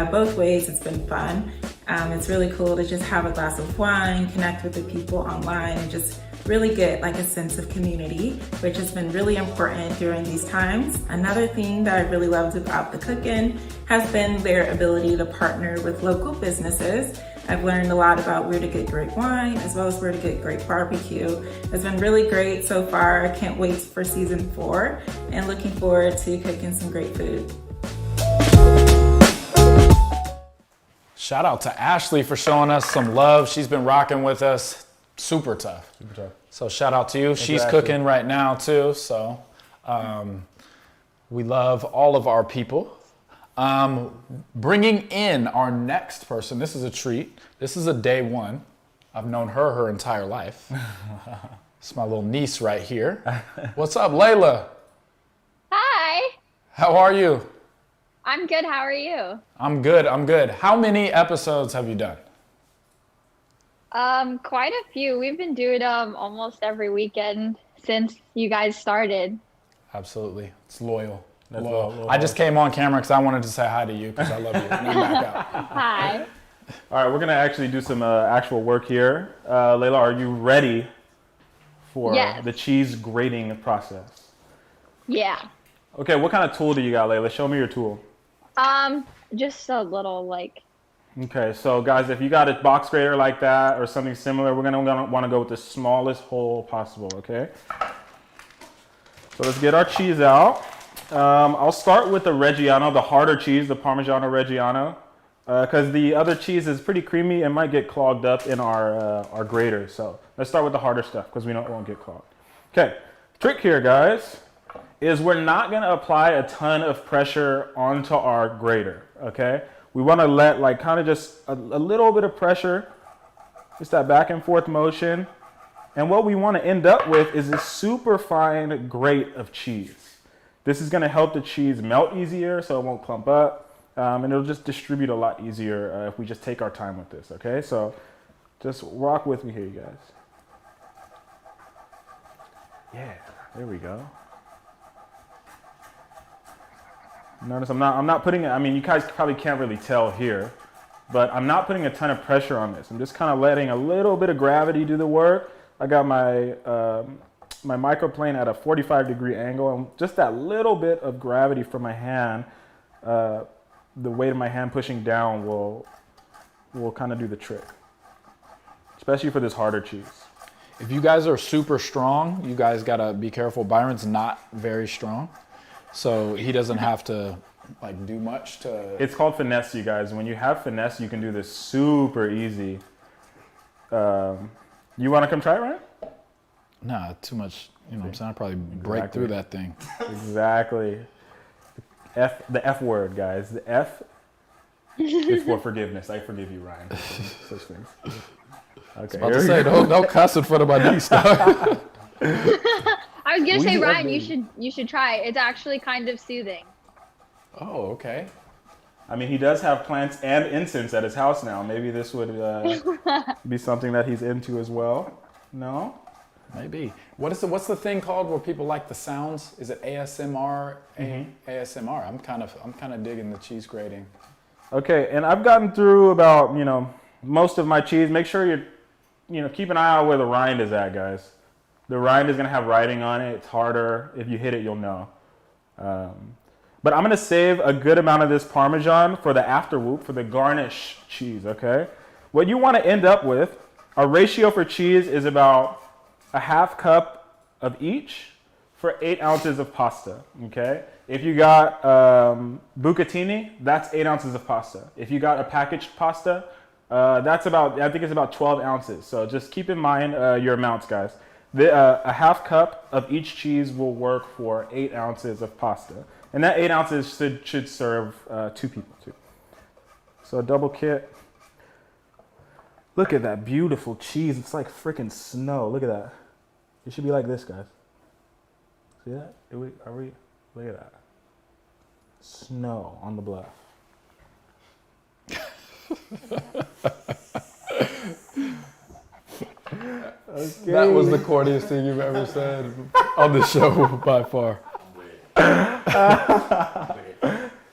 Both ways, it's been fun. It's really cool to just have a glass of wine, connect with the people online, and just really get like a sense of community, which has been really important during these times. Another thing that I really loved about the Cook-In has been their ability to partner with local businesses. I've learned a lot about where to get great wine as well as where to get great barbecue. It's been really great so far. I can't wait for season 4 and looking forward to cooking some great food. Shout out to Ashley for showing us some love. She's been rocking with us. Super tough. So shout out to you. She's cooking right now too. So we love all of our people. Bringing in our next person. This is a treat. This is a day one. I've known her entire life. It's my little niece right here. What's up, Layla? Hi, How are you? I'm good. How are you? I'm good. How many episodes have you done? Quite a few. We've been doing almost every weekend since you guys started. Absolutely. It's loyal. That's Loyal. loyal. I just came on camera because I wanted to say hi to you because I love you. And I'm back out. Hi. All right, we're going to actually do some actual work here. Layla, are you ready for Yes. the cheese grating process? Yeah. Okay, what kind of tool do you got, Layla? Show me your tool. Just a little Okay, so guys, if you got a box grater like that or something similar, we're gonna want to go with the smallest hole possible, okay? So let's get our cheese out. I'll start with the Reggiano, the harder cheese, the Parmigiano Reggiano, because the other cheese is pretty creamy and might get clogged up in our grater. So let's start with the harder stuff because we know it won't get clogged. Okay, trick here, guys, is we're not gonna apply a ton of pressure onto our grater, okay? We want to let like kind of just a little bit of pressure, just that back and forth motion. And what we want to end up with is a super fine grate of cheese. This is going to help the cheese melt easier so it won't clump up. And it'll just distribute a lot easier if we just take our time with this, okay? So just rock with me here, you guys. Yeah, there we go. Notice I'm not putting it, I mean, you guys probably can't really tell here, but I'm not putting a ton of pressure on this. I'm just kind of letting a little bit of gravity do the work. I got my my microplane at a 45-degree angle, and just that little bit of gravity from my hand, the weight of my hand pushing down will kind of do the trick, especially for this harder cheese. If you guys are super strong, you guys gotta be careful. Byron's not very strong, so he doesn't have to like do much to. It's called finesse, you guys. When you have finesse, you can do this super easy. You want to come try it, Ryan? Nah, too much. You know what I'm saying? I'll probably break through that thing. Exactly. The F word, guys. The F is for forgiveness. I forgive you, Ryan. Such things. Okay. I was about to say, don't cuss in front of my niece, dog. I was gonna say, Ryan, you should try it. It's actually kind of soothing. Oh, okay. I mean, he does have plants and incense at his house now. Maybe this would be something that he's into as well. No? Maybe. What's the thing called where people like the sounds? Is it ASMR? ASMR. I'm kind of digging the cheese grating. Okay, and I've gotten through about, most of my cheese. Make sure keep an eye out where the rind is at, guys. The rind is going to have writing on it. It's harder. If you hit it, you'll know. But I'm going to save a good amount of this Parmesan for the after whoop, for the garnish cheese, okay? What you want to end up with, our ratio for cheese is about a half cup of each for 8 ounces of pasta, okay? If you got bucatini, that's 8 ounces of pasta. If you got a packaged pasta, that's I think it's about 12 ounces. So just keep in mind your amounts, guys. A half cup of each cheese will work for 8 ounces of pasta. And that 8 ounces should serve 2 people too. So a double kit. Look at that beautiful cheese. It's like freaking snow. Look at that. It should be like this, guys. See that? Look at that. Snow on the bluff. Okay. That was the corniest thing you've ever said on the show by far.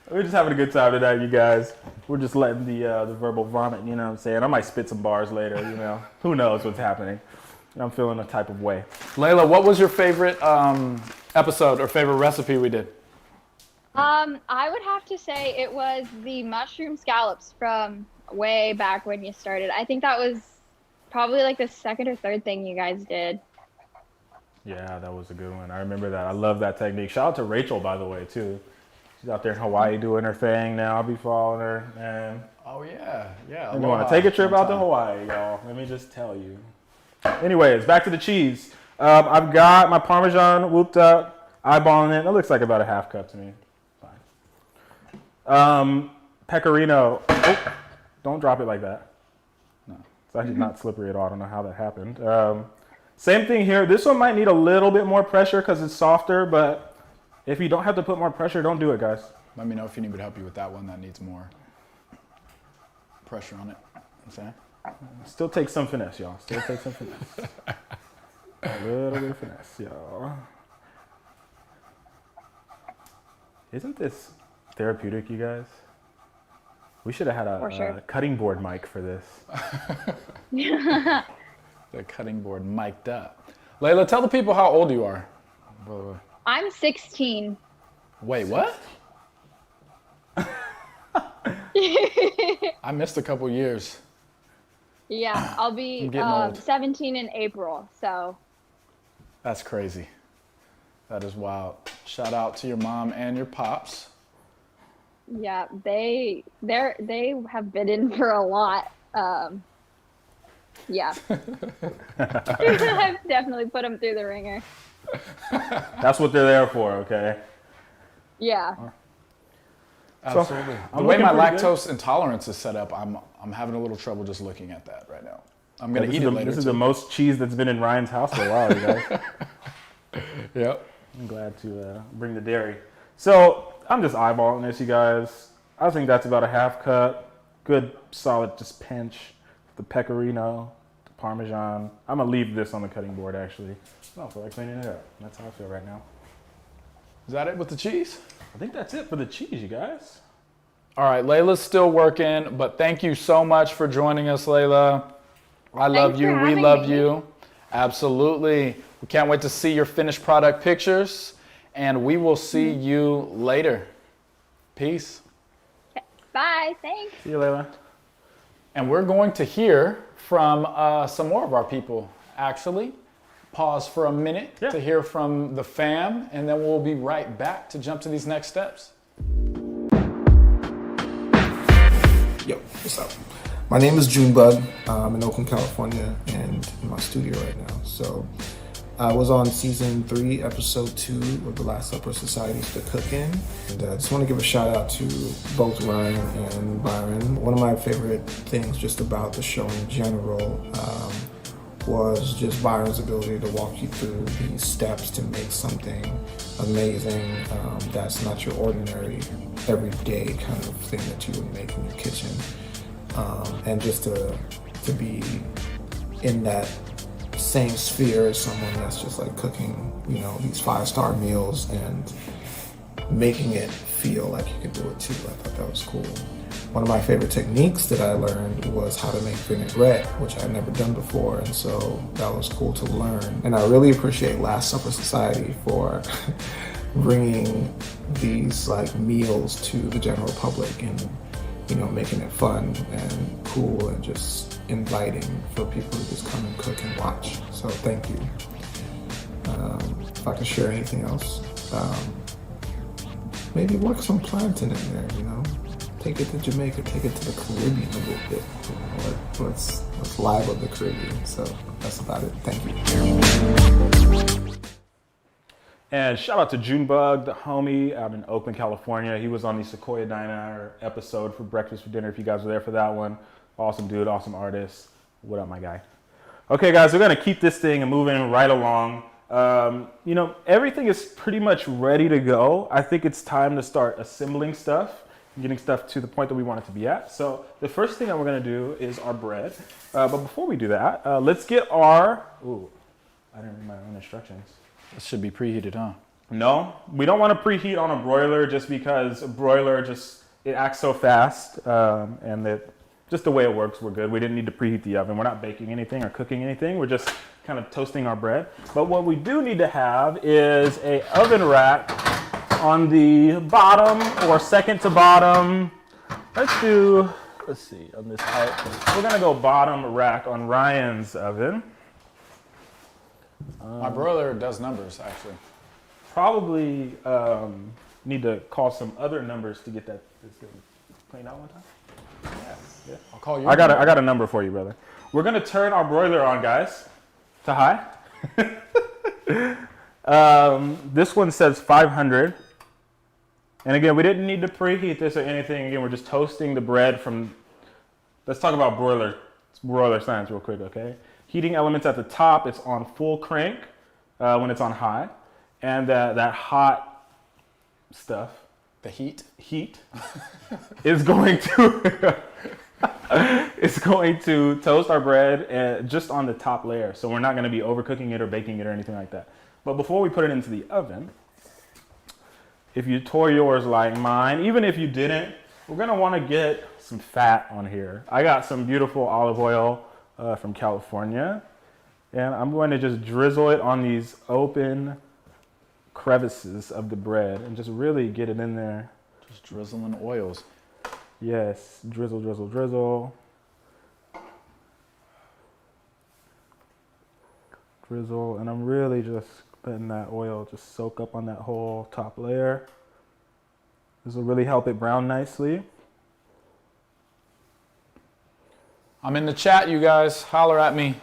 We're just having a good time tonight, you guys. We're just letting the verbal vomit, you know what I'm saying? I might spit some bars later, Who knows what's happening. I'm feeling a type of way. Layla, what was your favorite episode or favorite recipe we did? I would have to say it was the mushroom scallops from way back when you started. I think that was probably like the second or third thing you guys did. Yeah, that was a good one. I remember that. I love that technique. Shout out to Rachel, by the way, too. She's out there in Hawaii doing her thing now. I'll be following her. And oh, yeah. you want to take a trip out to Hawaii, y'all. Let me just tell you. Anyways, back to the cheese. I've got my Parmesan whooped up, eyeballing it. It looks like about a half cup to me. Fine. Pecorino. Oh, don't drop it like that. No, it's actually not slippery at all. I don't know how that happened. Same thing here. This one might need a little bit more pressure because it's softer, but if you don't have to put more pressure, don't do it, guys. Let me know if you need me to help you with that one that needs more pressure on it. Okay. Still take some finesse, y'all. Still take some finesse. A little bit of finesse, y'all. Isn't this therapeutic, you guys? We should have had a cutting board mic for this. The cutting board mic'd up. Layla, tell the people how old you are. I'm 16. Wait, what? I missed a couple years. Yeah, I'll be 17 in April, so. That's crazy. That is wild. Shout out to your mom and your pops. Yeah, they have been in for a lot. Yeah. I've definitely put them through the ringer. That's what they're there for, okay? Yeah. Absolutely. The way my lactose intolerance is set up, I'm having a little trouble just looking at that right now. I'm going to eat it later. This is the most cheese that's been in Ryan's house for a while, you guys. Yep. I'm glad to bring the dairy. So I'm just eyeballing this, you guys. I think that's about a half cup. Good, solid, just pinch. The pecorino, the Parmesan. I'm going to leave this on the cutting board, actually. I don't feel like cleaning it up. That's how I feel right now. Is that it with the cheese? I think that's it for the cheese, you guys. All right, Layla's still working, but thank you so much for joining us, Layla. I love you. We love you. Absolutely. We can't wait to see your finished product pictures, and we will see you later. Peace. Bye. Thanks. See you, Layla. And we're going to hear from some more of our people, actually. Pause for a minute to hear from the fam, and then we'll be right back to jump to these next steps. Yo, what's up? My name is Junebug. I'm in Oakland, California, and in my studio right now. So I was on season 3, episode 2 of The Last Supper Society's The Cook-In. And I just want to give a shout out to both Ryan and Byron. One of my favorite things just about the show in general was just Byron's ability to walk you through these steps to make something amazing that's not your ordinary, everyday kind of thing that you would make in your kitchen. And just to be in that same sphere as someone that's just like cooking, you know, these 5-star meals and making it feel like you can do it too. I thought that was cool. One of my favorite techniques that I learned was how to make vinaigrette, which I'd never done before, and so that was cool to learn. And I really appreciate Last Supper Society for bringing these like meals to the general public and, you know, making it fun and cool and just inviting for people to just come and cook and watch. So thank you. If I could share anything else, maybe work some plantain in there, you know? Take it to Jamaica, take it to the Caribbean a little bit. You know, let's live up the Caribbean. So that's about it. Thank you. And shout out to Junebug, the homie out in Oakland, California. He was on the Sequoia Diner episode for Breakfast for Dinner, if you guys were there for that one. Awesome dude, awesome artist. What up, my guy? Okay, guys, we're going to keep this thing moving right along. You know, everything is pretty much ready to go. I think it's time to start assembling stuff, getting stuff to the point that we want it to be at. So the first thing that we're going to do is our bread. But before we do that, let's get our... Ooh, I didn't read my own instructions. It should be preheated, huh? No, we don't want to preheat on a broiler just because a broiler it acts so fast, and that just the way it works, we're good. We didn't need to preheat the oven. We're not baking anything or cooking anything. We're just kind of toasting our bread. But what we do need to have is a oven rack on the bottom or second to bottom. Let's see, on this height. We're gonna go bottom rack on Ryan's oven. My broiler does numbers, actually. Probably need to call some other numbers to get that cleaned out one time. Yeah. I'll call you. I got a number for you, brother. We're gonna turn our broiler on, guys, to high. This one says 500. And again, we didn't need to preheat this or anything. Again, we're just toasting the bread from. Let's talk about broiler science real quick, okay? Heating elements at the top, it's on full crank when it's on high. And that hot stuff, the heat is going to toast our bread just on the top layer. So we're not going to be overcooking it or baking it or anything like that. But before we put it into the oven, if you tore yours like mine, even if you didn't, we're going to want to get some fat on here. I got some beautiful olive oil from California, and I'm going to just drizzle it on these open crevices of the bread and just really get it in there. Just drizzling oils. Yes, drizzle, drizzle, drizzle. Drizzle, and I'm really just letting that oil just soak up on that whole top layer. This will really help it brown nicely. I'm in the chat, you guys. Holler at me.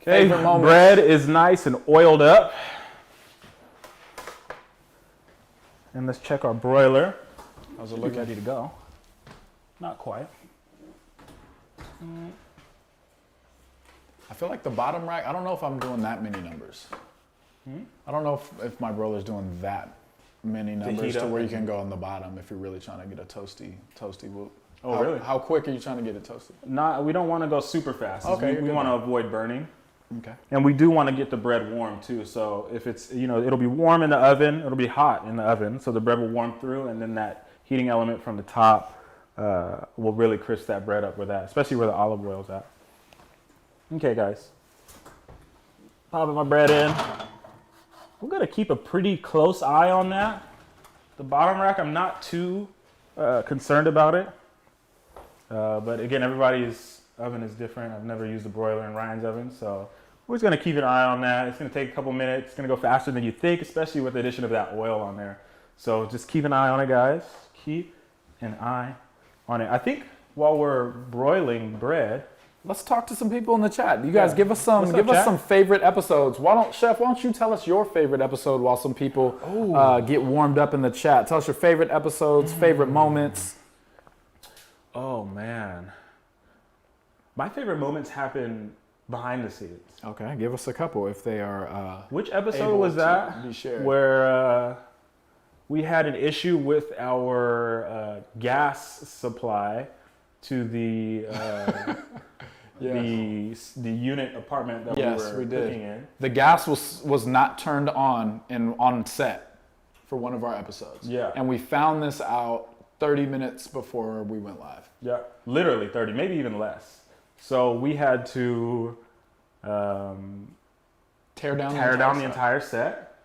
Okay, bread is nice and oiled up. And let's check our broiler. How's it looking? Ready to go? Not quite. I feel like the bottom rack, I don't know if I'm doing that many numbers. I don't know if my broiler's doing that many numbers to where you can go on the bottom if you're really trying to get a toasty whoop. Oh, really? How quick are you trying to get it toasted? We don't want to go super fast. Okay, we want to avoid burning. Okay. And we do want to get the bread warm too. So if it's, it'll be warm in the oven, it'll be hot in the oven. So the bread will warm through, and then that heating element from the top will really crisp that bread up with that, especially where the olive oil's at. Okay, guys. Popping my bread in. We're going to keep a pretty close eye on that. The bottom rack, I'm not too concerned about it. But again, everybody's oven is different. I've never used a broiler in Ryan's oven, so we're just going to keep an eye on that. It's going to take a couple minutes. It's going to go faster than you think, especially with the addition of that oil on there. So just keep an eye on it, guys. Keep an eye on it. I think while we're broiling bread, let's talk to some people in the chat. You guys give us some chat? favorite episodes. Why don't you tell us your favorite episode while some people get warmed up in the chat? Tell us your favorite episodes, favorite moments. Oh man, my favorite moments happen behind the scenes. Okay, give us a couple if they are. Which episode was that? Where we had an issue with our gas supply to the the unit apartment that we were cooking in. The gas was not turned on on set for one of our episodes. Yeah, and we found this out 30 minutes before we went live. Yeah, literally 30, maybe even less. So we had to tear down the entire set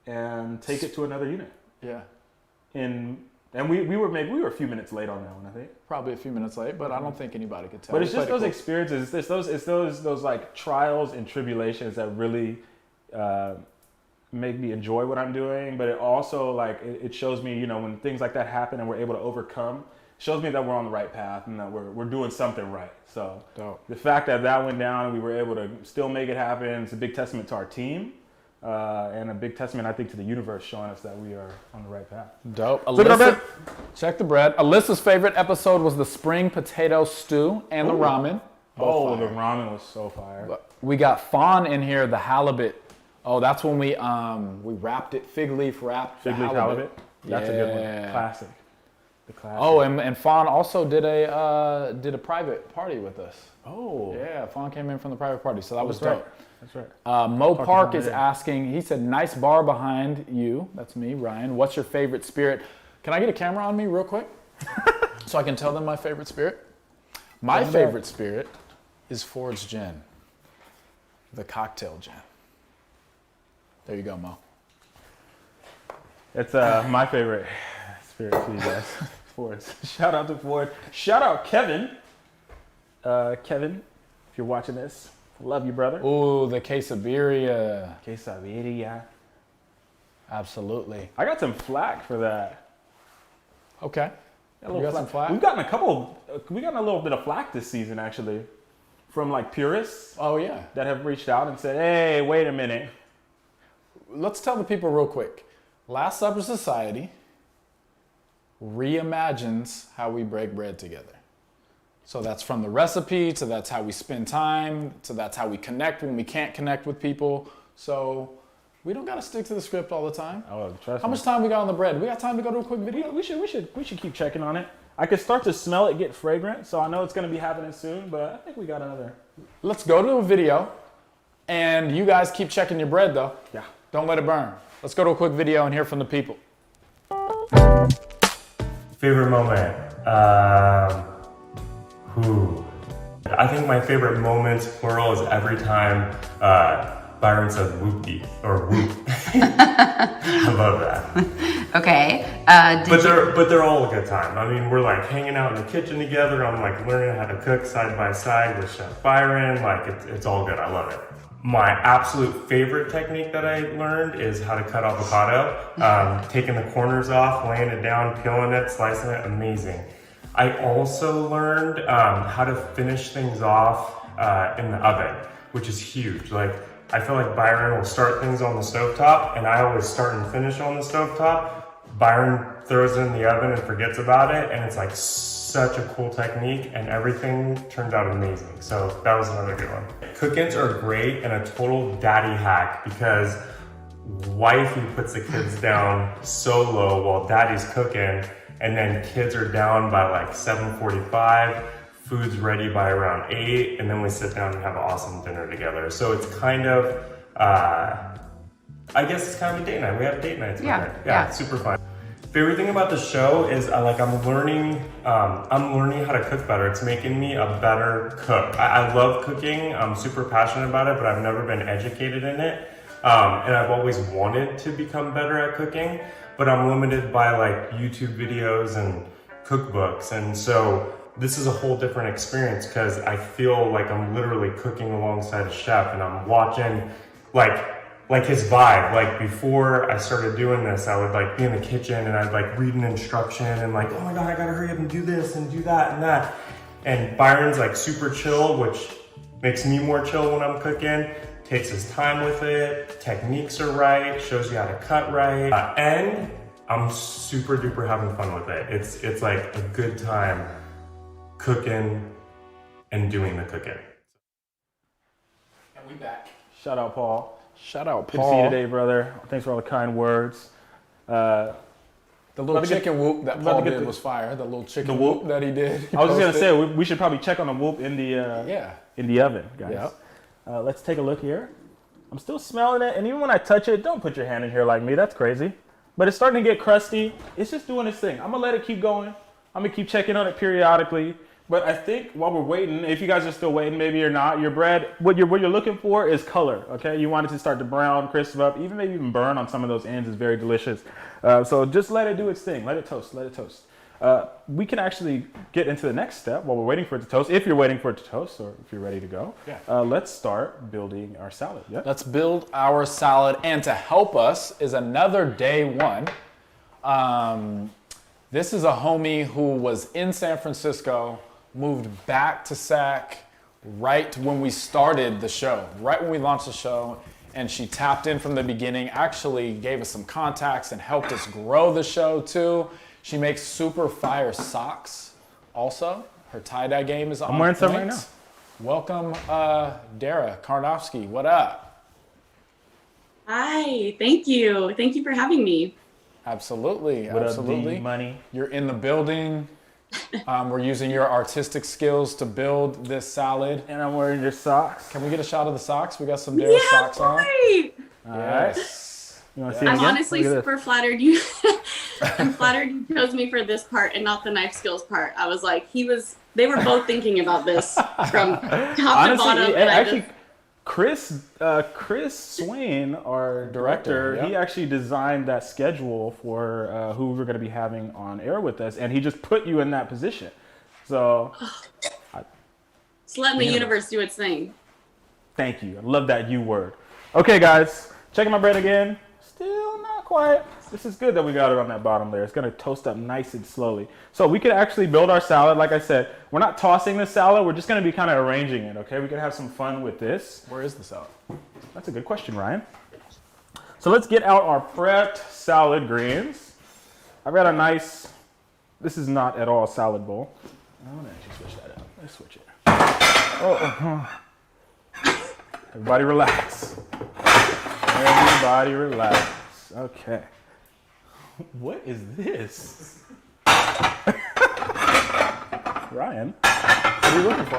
and take it to another unit. Yeah. And we were a few minutes late on that one, I think. Probably a few minutes late, but I don't think anybody could tell. But it's just those experiences. It's those like trials and tribulations that really make me enjoy what I'm doing. But it also like it shows me, you know, when things like that happen and we're able to overcome, it shows me that we're on the right path and that we're doing something right. So the fact that went down and we were able to still make it happen, it's a big testament to our team. And a big testament, I think, to the universe showing us that we are on the right path. Dope. Alyssa, check the bread. Alyssa's favorite episode was the spring potato stew and the ramen. Oh, the ramen was so fire. We got fawn in here, the halibut. Oh, that's when we wrapped it, fig leaf halibut. That's a good one. Classic. The classic. Oh, and Fawn also did a private party with us. Oh. Yeah, Fawn came in from the private party, so that was dope. Right. That's right. Mo Park is asking, he said, nice bar behind you. That's me, Ryan. What's your favorite spirit? Can I get a camera on me real quick? So I can tell them my favorite spirit? My favorite spirit is Ford's Gin. The cocktail gin. There you go, Mo. It's my favorite spirit to you guys. Ford's. Shout out to Ford. Shout out Kevin. Kevin, if you're watching this, love you, brother. Ooh, the quesadilla. Quesadilla. Absolutely. I got some flack for that. Okay. You got some flack? We got a little bit of flack this season, actually, from like purists. Oh, yeah. That have reached out and said, hey, wait a minute. Let's tell the people real quick. Last Supper Society reimagines how we break bread together. So that's from the recipe, to that's how we spend time, to that's how we connect when we can't connect with people. So we don't got to stick to the script all the time. Oh, trust me. How much time we got on the bread? We got time to go to a quick video? We should keep checking on it. I could start to smell it get fragrant, so I know it's going to be happening soon, but I think we got another. Let's go to a video, and you guys keep checking your bread, though. Yeah. Don't let it burn. Let's go to a quick video and hear from the people. Favorite moment? I think my favorite moment, plural, is every time Byron says whoopty or whoop. I love that. Okay. But they're all a good time. I mean, we're like hanging out in the kitchen together. I'm like learning how to cook side by side with Chef Byron. Like it's all good. I love it. My absolute favorite technique that I learned is how to cut avocado. Taking the corners off, laying it down, peeling it, slicing it, amazing. I also learned how to finish things off in the oven, which is huge. Like, I feel like Byron will start things on the stovetop, and I always start and finish on the stovetop. Byron throws it in the oven and forgets about it, and it's like such a cool technique, and everything turned out amazing. So that was another good one. Cook-ins are great and a total daddy hack because wifey puts the kids down so low while daddy's cooking, and then kids are down by like 7:45, food's ready by around 8, and then we sit down and have an awesome dinner together. So it's kind of, I guess it's kind of a date night. We have date nights. Yeah, it's super fun. Favorite thing about the show is I'm learning how to cook better. It's making me a better cook. I love cooking. I'm super passionate about it, but I've never been educated in it. And I've always wanted to become better at cooking, but I'm limited by like YouTube videos and cookbooks. And so this is a whole different experience because I feel like I'm literally cooking alongside a chef, and I'm watching like like his vibe. Like before I started doing this, I would like be in the kitchen and I'd like read an instruction and like, oh my God, I gotta hurry up and do this and do that and that. And Byron's like super chill, which makes me more chill when I'm cooking. Takes his time with it, techniques are right, shows you how to cut right. And I'm super duper having fun with it. It's like a good time cooking and doing the cooking. And we back. Shout out, Paul. Shout out, Good to see you today, brother. Thanks for all the kind words. The little chicken whoop that Paul did was fire. The little chicken whoop that he did. I was just gonna say we should probably check on the whoop in the oven, guys. Yep. Let's take a look here. I'm still smelling it, and even when I touch it, don't put your hand in here like me. That's crazy. But it's starting to get crusty. It's just doing its thing. I'm gonna let it keep going. I'm gonna keep checking on it periodically. But I think while we're waiting, if you guys are still waiting, maybe you're not, your bread, what you're looking for is color, okay? You want it to start to brown, crisp up, maybe even burn on some of those ends is very delicious. So just let it do its thing. Let it toast. We can actually get into the next step while we're waiting for it to toast, if you're waiting for it to toast or if you're ready to go. Yeah. Let's start building our salad. Yeah? Let's build our salad. And to help us is another day one. This is a homie who was in San Francisco, moved back to SAC right when we started the show, right when we launched the show. And she tapped in from the beginning, actually gave us some contacts and helped us grow the show too. She makes super fire socks also. Her tie-dye game is on point. I'm wearing some right now. Welcome, Dara Karnofsky. What up? Hi, thank you. Thank you for having me. Absolutely, What absolutely. up, D-Money? You're in the building. We're using your artistic skills to build this salad. And I'm wearing your socks. Can we get a shot of the socks? We got some Dara socks on. Right. All right. You want to see it I'm again? honestly super flattered you. I'm flattered you chose me for this part and not the knife skills part. I was like, they were both thinking about this from top to bottom. Actually, Chris Swain, our director, yeah. he actually designed that schedule for who we're going to be having on air with us, and he just put you in that position. So, just letting the universe do its thing. Thank you. I love that U word. Okay, guys, checking my bread again. Still not quite. This is good that we got it on that bottom layer. It's going to toast up nice and slowly. So we can actually build our salad. Like I said, we're not tossing the salad. We're just going to be kind of arranging it, okay? We can have some fun with this. Where is the salad? That's a good question, Ryan. So let's get out our prepped salad greens. I've got a nice, this is not at all a salad bowl. I want to actually switch that out. Let's switch it. Everybody relax. Everybody relax. Okay. What is this? Ryan, what are you looking for?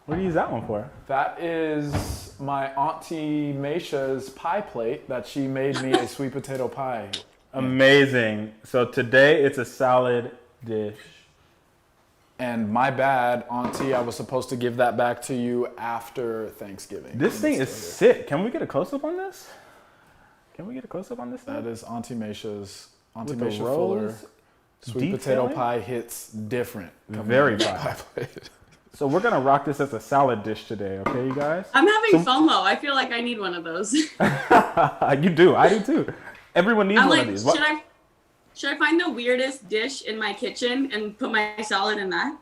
What do you use that one for? That is my Auntie Meisha's pie plate that she made me a sweet potato pie. Amazing. So today it's a salad dish. And my bad, Auntie, I was supposed to give that back to you after Thanksgiving. This thing is sick. Can we get a close-up on this? That is Auntie Meisha's, Auntie With the Meisha Fuller. rose Sweet potato detailing? pie hits different. Very pie. So we're going to rock this as a salad dish today, okay, you guys? I'm having FOMO. I feel like I need one of those. You do. I do too. Everyone needs I'm one like, of these. should I find the weirdest dish in my kitchen and put my salad in that?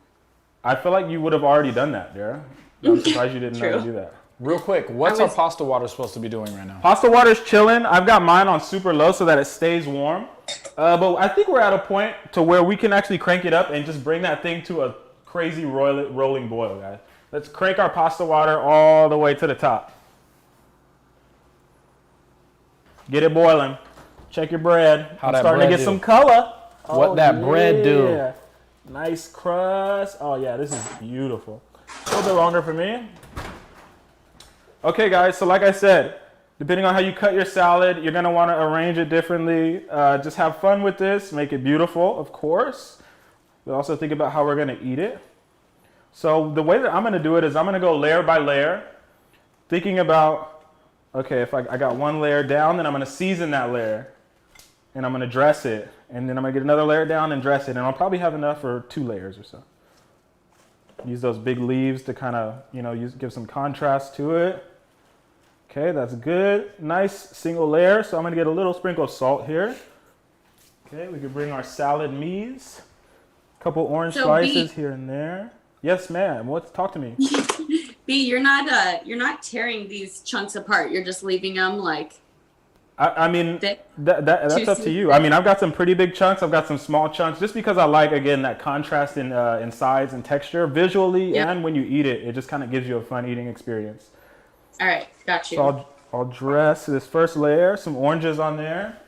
I feel like you would have already done that, Dara. I'm surprised you didn't know to True. do that. Real quick, what's our pasta water supposed to be doing right now? Pasta water's chilling. I've got mine on super low so that it stays warm. But I think we're at a point to where we can actually crank it up and just bring that thing to a crazy rolling boil, guys. Let's crank our pasta water all the way to the top. Get it boiling. Check your bread. How I'm that starting bread to get do? some color. What that bread do? Nice crust. Oh yeah, this is beautiful. A little bit longer for me. Okay guys, so like I said, depending on how you cut your salad, you're gonna wanna arrange it differently. Just have fun with this, make it beautiful, of course. But also think about how we're gonna eat it. So the way that I'm gonna do it is I'm gonna go layer by layer, thinking about, okay, if I got one layer down, then I'm gonna season that layer. And I'm gonna dress it. And then I'm gonna get another layer down and dress it. And I'll probably have enough for 2 layers or so. Use those big leaves to kind of, give some contrast to it. Okay, that's good. Nice single layer. So I'm gonna get a little sprinkle of salt here. Okay, we can bring our salad mies. A couple orange slices here and there. Yes, ma'am. Talk to me. B, you're not tearing these chunks apart. You're just leaving them like. I mean, that's up to you. I mean, I've got some pretty big chunks. I've got some small chunks, just because I like, again, that contrast in size and texture visually, and when you eat it, it just kind of gives you a fun eating experience. All right, got you. So I'll dress this first layer, some oranges on there.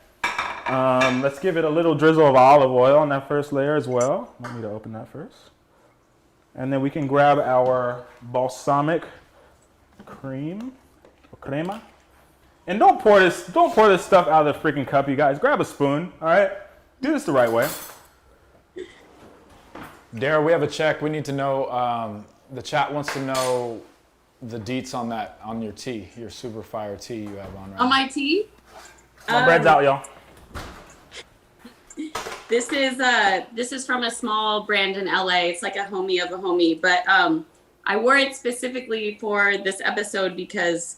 Let's give it a little drizzle of olive oil on that first layer as well. Want me to open that first? And then we can grab our balsamic cream, or crema. And don't pour this stuff out of the freaking cup, you guys. Grab a spoon, all right? Do this the right way. Dara, we have a check. We need to know, the chat wants to know the deets on your tea, your super fire tea you have on right now. On my tea? My bread's out, y'all. This is from a small brand in LA. It's like a homie of a homie, but I wore it specifically for this episode because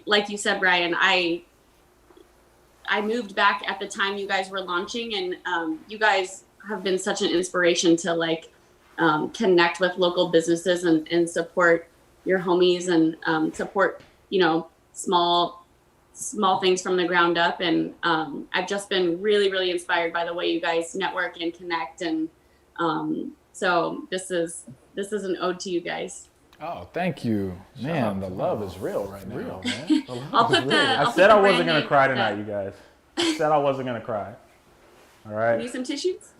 like you said, Brian, I moved back at the time you guys were launching, and you guys have been such an inspiration to like connect with local businesses and support your homies and support, small things from the ground up. And I've just been really, really inspired by the way you guys network and connect. And so this is an ode to you guys. Oh, thank you. Man, the love is real right now. Real, man. I said I wasn't going to cry tonight, you guys. I said I wasn't going to cry. All right. Need some tissues?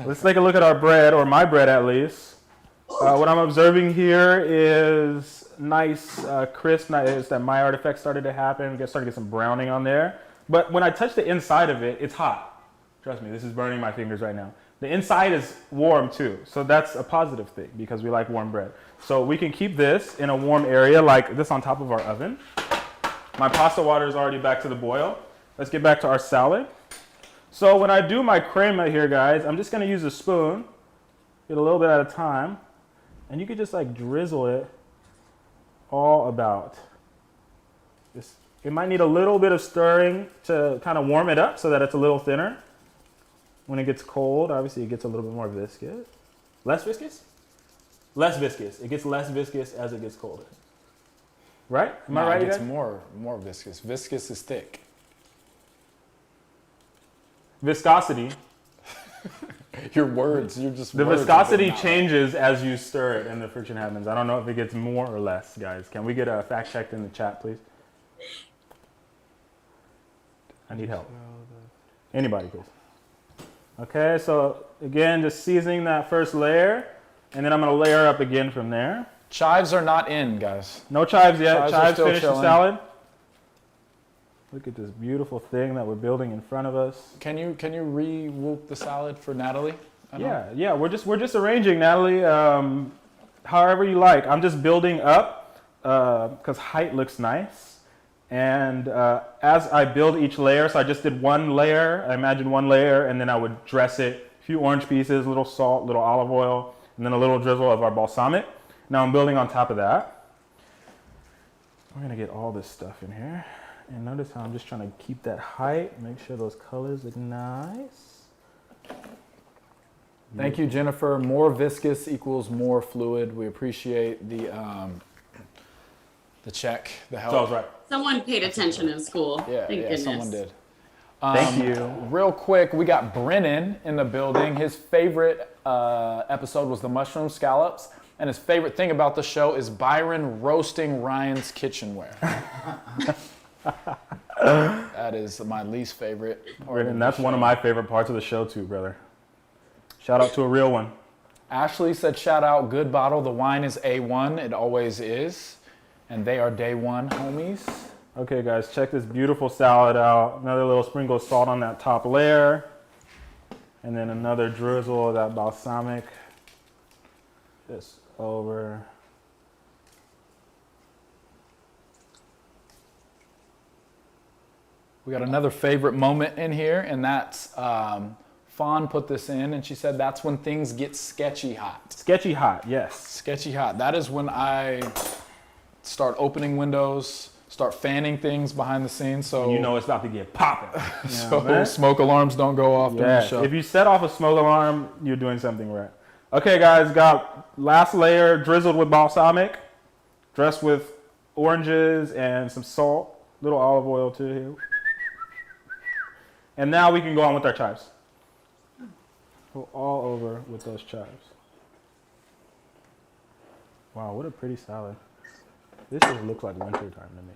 Let's take a look at our bread, or my bread at least. What I'm observing here is nice, crisp. Is that my artifact started to happen. We started to get some browning on there. But when I touch the inside of it, it's hot. Trust me, this is burning my fingers right now. The inside is warm too, so that's a positive thing because we like warm bread. So we can keep this in a warm area like this on top of our oven. My pasta water is already back to the boil. Let's get back to our salad. So when I do my crema here, guys, I'm just going to use a spoon, get a little bit at a time, and you can just like drizzle it all about. It might need a little bit of stirring to kind of warm it up so that it's a little thinner. When it gets cold, obviously it gets a little bit more viscous. Less viscous? Less viscous. It gets less viscous as it gets colder. Right? Am I right? It gets more viscous. Viscous is thick. Viscosity. Your words, you're just the viscosity changes as you stir it and the friction happens. I don't know if it gets more or less, guys. Can we get a fact checked in the chat, please? I need help. Anybody, please. Okay, so again, just seasoning that first layer, and then I'm going to layer up again from there. Chives are not in, guys. No chives yet. Chives finish chilling. the salad. Look at this beautiful thing that we're building in front of us. Can you re-whoop the salad for Natalie? Yeah. We're just arranging, Natalie. However you like. I'm just building up because height looks nice. And as I build each layer, so I just did one layer. I imagined one layer, and then I would dress it. A few orange pieces, a little salt, a little olive oil, and then a little drizzle of our balsamic. Now I'm building on top of that. We're gonna get all this stuff in here. And notice how I'm just trying to keep that height, make sure those colors look nice. Thank you, Jennifer. More viscous equals more fluid. We appreciate the check, the help. So I was right. Someone paid attention in school. Yeah, Thank goodness. Someone did. Thank you. Real quick, we got Brennan in the building. His favorite episode was the mushroom scallops. And his favorite thing about the show is Byron roasting Ryan's kitchenware. That is my least favorite part. And that's one of my favorite parts of the show too, brother. Shout out to a real one. Ashley said, shout out, good bottle. The wine is A1. It always is. And they are day one homies. Okay, guys, check this beautiful salad out. Another little sprinkle of salt on that top layer. And then another drizzle of that balsamic. Just over. We got another favorite moment in here, and that's Fawn put this in, and she said that's when things get sketchy hot. Sketchy hot, yes. Sketchy hot. That is when I start opening windows, start fanning things behind the scenes. So you know it's about to get popping. So smoke alarms don't go off during the show. If you set off a smoke alarm, you're doing something right. Okay, guys, got last layer drizzled with balsamic, dressed with oranges and some salt, little olive oil too here. And now we can go on with our chives. Go all over with those chives. Wow, what a pretty salad. This just looks like winter time to me.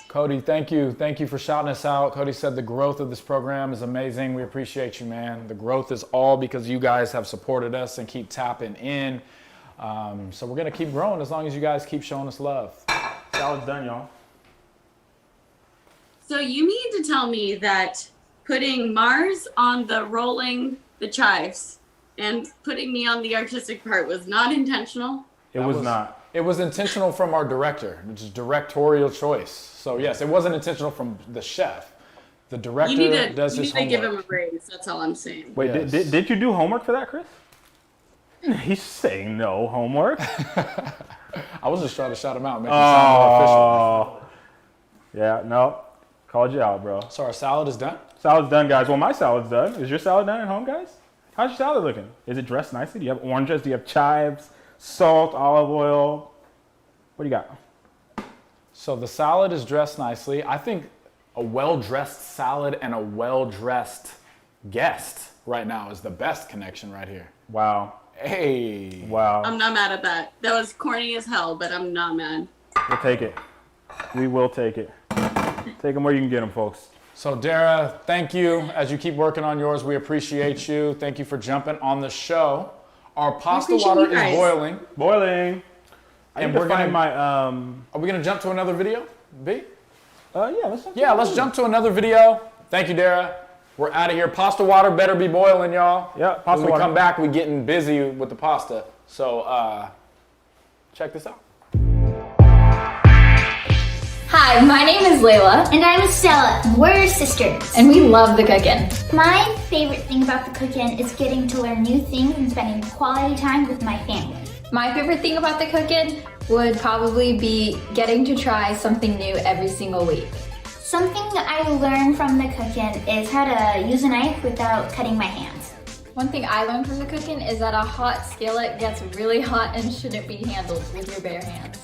Cody, thank you. Thank you for shouting us out. Cody said the growth of this program is amazing. We appreciate you, man. The growth is all because you guys have supported us and keep tapping in. So we're going to keep growing as long as you guys keep showing us love. Salad's done, y'all. So you mean to tell me that putting Mars on the chives and putting me on the artistic part was not intentional? It was not. It was intentional from our director, which is directorial choice. So yes, it wasn't intentional from the chef. The director does his homework. You need to give him a raise, that's all I'm saying. Wait, Yes. did you do homework for that, Chris? He's saying no homework. I was just trying to shout him out, make him sound more official. Yeah, no. Called you out, bro. So our salad is done? Salad's done, guys. Well, my salad's done. Is your salad done at home, guys? How's your salad looking? Is it dressed nicely? Do you have oranges? Do you have chives, salt, olive oil? What do you got? So the salad is dressed nicely. I think a well-dressed salad and a well-dressed guest right now is the best connection right here. Wow. Hey. Wow. I'm not mad at that. That was corny as hell, but I'm not mad. We'll take it. We will take it. Take them where you can get them, folks. So Dara, thank you. As you keep working on yours, we appreciate you. Thank you for jumping on the show. Our pasta water is boiling. Boiling. And we're gonna my Are we gonna jump to another video, B? Yeah, let's jump to another video. Thank you, Dara. We're out of here. Pasta water better be boiling, y'all. Yeah, pasta when we water. come back, we getting busy with the pasta. So check this out. Hi, my name is Layla. And I'm Estella. We're sisters. And we love the cooking. My favorite thing about the cooking is getting to learn new things and spending quality time with my family. My favorite thing about the cooking would probably be getting to try something new every single week. Something I learned from the cooking is how to use a knife without cutting my hands. One thing I learned from the cooking is that a hot skillet gets really hot and shouldn't be handled with your bare hands.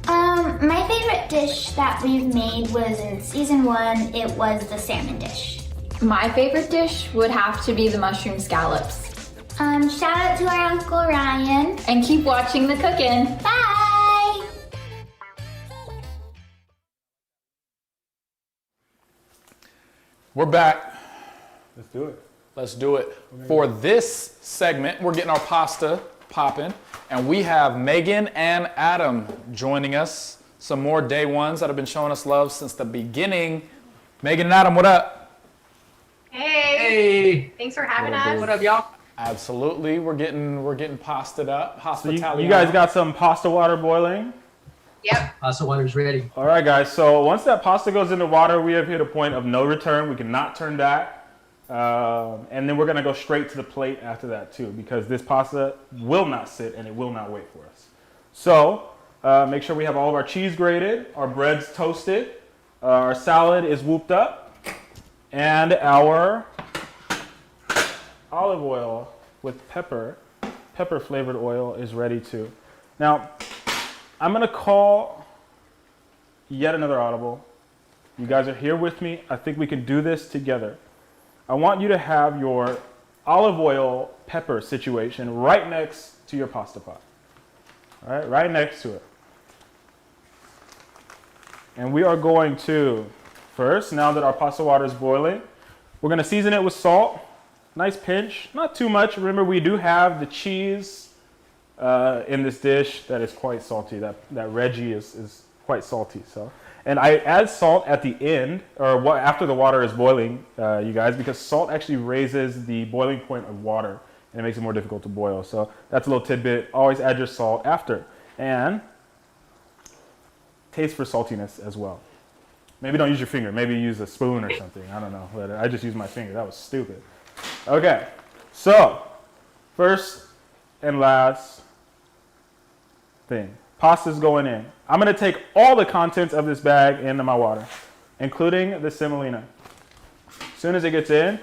My favorite dish that we've made was in season 1, it was the salmon dish. My favorite dish would have to be the mushroom scallops. Shout out to our Uncle Ryan. And keep watching the cooking. Bye! We're back. Let's do it. Let's do it. For this segment, we're getting our pasta popping, and we have Megan and Adam joining us. Some more day ones that have been showing us love since the beginning. Megan and Adam, what up? Hey. Thanks for having us. What up, y'all? Absolutely. We're getting pasta'd up. Hospitality. You guys got some pasta water boiling? Yep. Pasta water's ready. All right, guys. So once that pasta goes into water, we have hit a point of no return. We cannot turn back. And then we're going to go straight to the plate after that, too, because this pasta will not sit and it will not wait for us. So make sure we have all of our cheese grated, our bread's toasted, our salad is whooped up, and our olive oil with pepper flavored oil is ready too. Now, I'm going to call yet another audible. You guys are here with me. I think we can do this together. I want you to have your olive oil pepper situation right next to your pasta pot. All right, right next to it. And we are going to, first, now that our pasta water is boiling, we're going to season it with salt. Nice pinch, not too much. Remember, we do have the cheese in this dish that is quite salty. That Reggie is quite salty. So, and I add salt at the end, or after the water is boiling, you guys, because salt actually raises the boiling point of water, and it makes it more difficult to boil. So that's a little tidbit. Always add your salt after. And taste for saltiness as well. Maybe don't use your finger. Maybe use a spoon or something. I don't know. But I just used my finger. That was stupid. Okay. So, first and last thing. Pasta's going in. I'm going to take all the contents of this bag into my water, including the semolina. As soon as it gets in,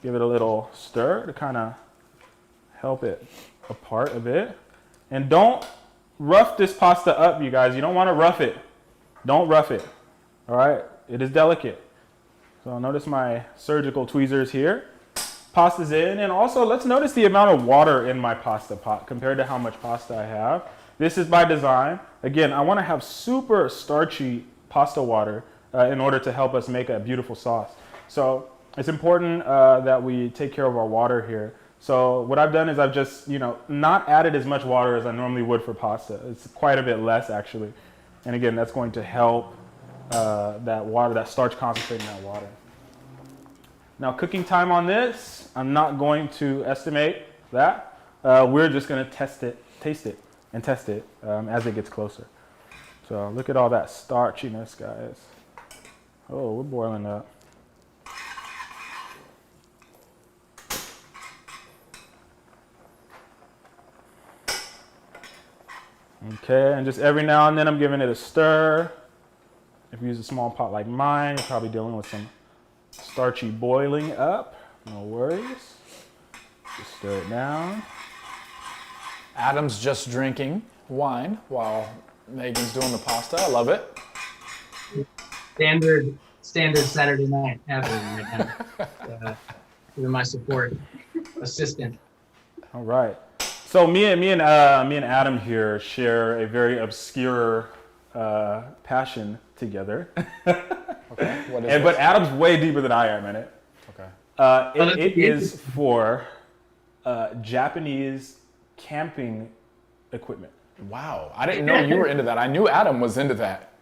give it a little stir to kind of help it apart a bit. And don't rough this pasta up, you guys. You don't want to rough it. Don't rough it. All right? It is delicate. So notice my surgical tweezers here. Pasta's in, and also let's notice the amount of water in my pasta pot compared to how much pasta I have. This is by design. Again, I want to have super starchy pasta water in order to help us make a beautiful sauce. So it's important that we take care of our water here. So what I've done is I've just, not added as much water as I normally would for pasta. It's quite a bit less actually. And again, that's going to help that water, that starch concentrate in that water. Now cooking time on this, I'm not going to estimate that. We're just going to taste it, and test it as it gets closer. So look at all that starchiness, guys. Oh, we're boiling up. Okay, and just every now and then I'm giving it a stir. If you use a small pot like mine, you're probably dealing with some starchy boiling up. No worries. Just stir it down. Adam's just drinking wine while Megan's doing the pasta. I love it. Standard Saturday night happening right now. Giving my support assistant. All right. So me and Adam here share a very obscure passion together. Okay. What is But Adam's way deeper than I am in it. Okay. It is for Japanese camping equipment. Wow. I didn't know you were into that. I knew Adam was into that.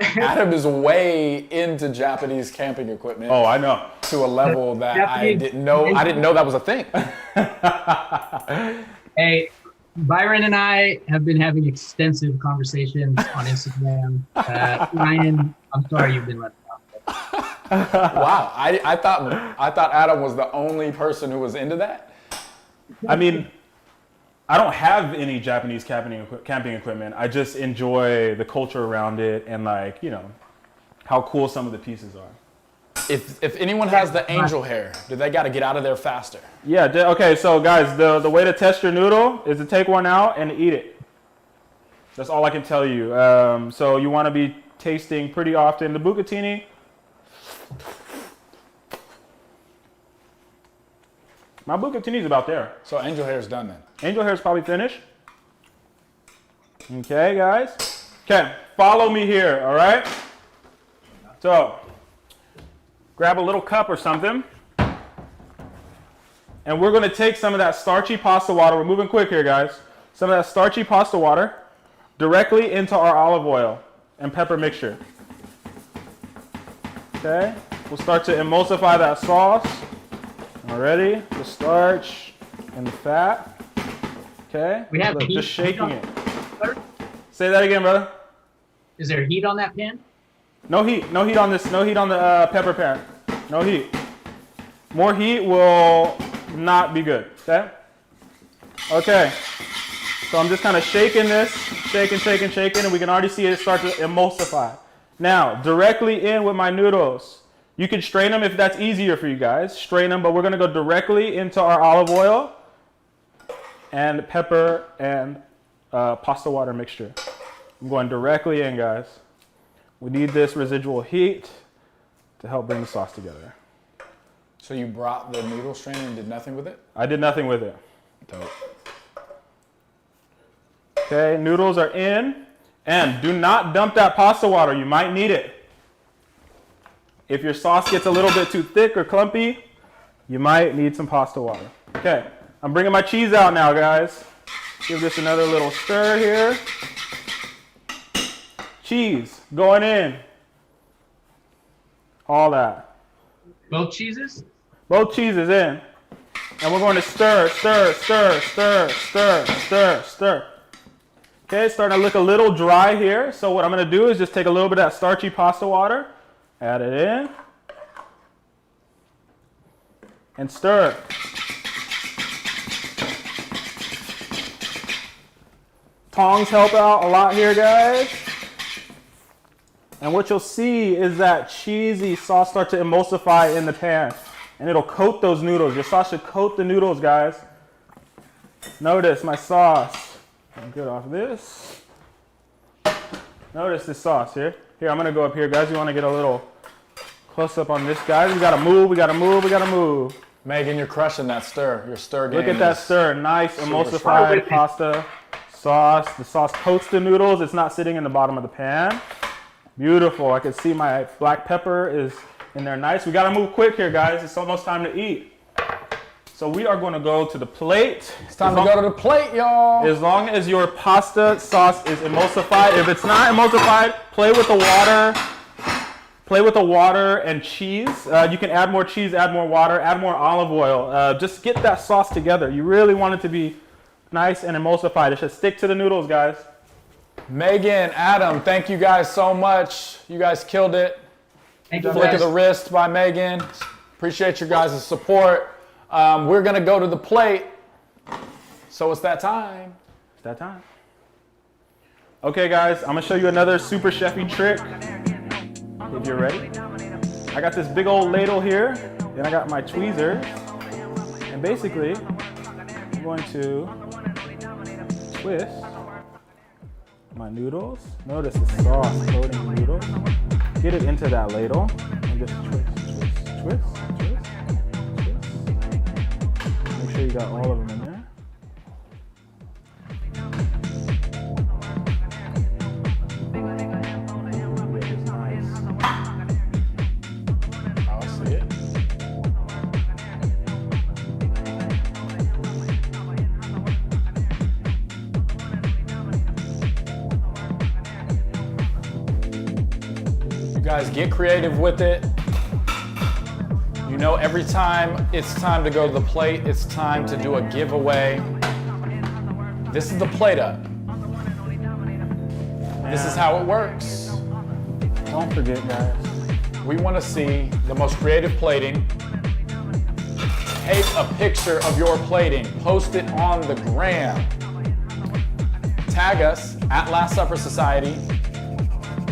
Adam is way into Japanese camping equipment. Oh, I know. To a level that I didn't know that was a thing. Hey, Byron and I have been having extensive conversations on Instagram. Ryan, I'm sorry you've been left out. Wow. I thought Adam was the only person who was into that. I mean, I don't have any Japanese camping equipment. I just enjoy the culture around it and how cool some of the pieces are. If anyone has the angel hair, do they got to get out of there faster? Yeah, okay, so guys, the way to test your noodle is to take one out and eat it. That's all I can tell you. So you want to be tasting pretty often. The bucatini, my bucatini's about there. So angel hair is done then? Angel hair is probably finished. Okay, guys. Okay, follow me here, all right? So, grab a little cup or something. And we're going to take some of that starchy pasta water. We're moving quick here, guys. Some of that starchy pasta water directly into our olive oil and pepper mixture. Okay? We'll start to emulsify that sauce. Already, the starch and the fat. Okay? We have just shaking it. Say that again, brother. Is there heat on that pan? No heat. No heat on this. No heat on the pepper pan. No heat. More heat will not be good. Okay? Okay. So I'm just kind of shaking this. Shaking, and we can already see it start to emulsify. Now, directly in with my noodles. You can strain them if that's easier for you guys. Strain them, but we're going to go directly into our olive oil and pepper and pasta water mixture. I'm going directly in, guys. We need this residual heat to help bring the sauce together. So you brought the noodle strainer and did nothing with it? I did nothing with it. Dope. Okay, noodles are in. And do not dump that pasta water. You might need it. If your sauce gets a little bit too thick or clumpy, you might need some pasta water. Okay, I'm bringing my cheese out now, guys. Give this another little stir here. Cheese going in. All that. Both cheeses? Both cheeses in. And we're going to stir. Okay, it's starting to look a little dry here. So what I'm going to do is just take a little bit of that starchy pasta water, add it in, and stir. tongs help out a lot here, guys. And what you'll see is that cheesy sauce start to emulsify in the pan. And it'll coat those noodles. Your sauce should coat the noodles, guys. Notice my sauce. I'm good off this. Notice this sauce here. Here, I'm gonna go up here, guys. You wanna get a little close up on this, guys. We gotta move, we gotta move, we gotta move. Megan, you're crushing that stir. Your stir game. Look at that stir. Nice emulsified pasta sauce. The sauce coats the noodles. It's not sitting in the bottom of the pan. Beautiful. I can see my black pepper is in there nice. We gotta move quick here, guys. It's almost time to eat. So we are gonna go to the plate. It's time to go to the plate, y'all. As long as your pasta sauce is emulsified. If it's not emulsified, play with the water. Play with the water and cheese. You can add more cheese, add more water, add more olive oil. Just get that sauce together. You really want it to be nice and emulsified. It should stick to the noodles, guys. Megan, Adam, thank you guys so much. You guys killed it. Thank you. Flick of the wrist by Megan. Appreciate your guys' support. We're gonna go to the plate. So it's that time. It's that time. Okay, guys, I'm gonna show you another super chefy trick. If you're ready. I got this big old ladle here, and I got my tweezers. And basically, I'm going to twist my noodles. Notice the sauce coating the noodles. Get it into that ladle and just twist. Make sure you got all of them in there. I'll see it. You guys get creative with it. You know, every time it's time to go to the plate, it's time to do a giveaway. This is the plate up. This is how it works. Don't forget, guys. We want to see the most creative plating. Take a picture of your plating, post it on the gram. Tag us at Last Supper Society.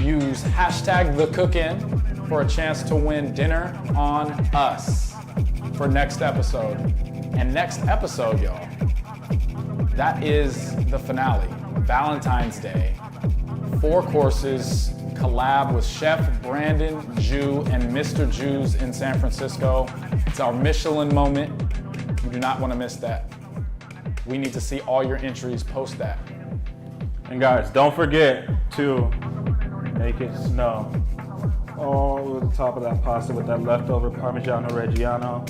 Use hashtag #TheCookIn for a chance to win dinner on us for next episode. And next episode, y'all, that is the finale, Valentine's Day. 4 courses, collab with Chef Brandon Jew and Mr. Jews in San Francisco. It's our Michelin moment. You do not want to miss that. We need to see all your entries, post that. And guys, don't forget to make it snow all over the top of that pasta with that leftover Parmigiano Reggiano.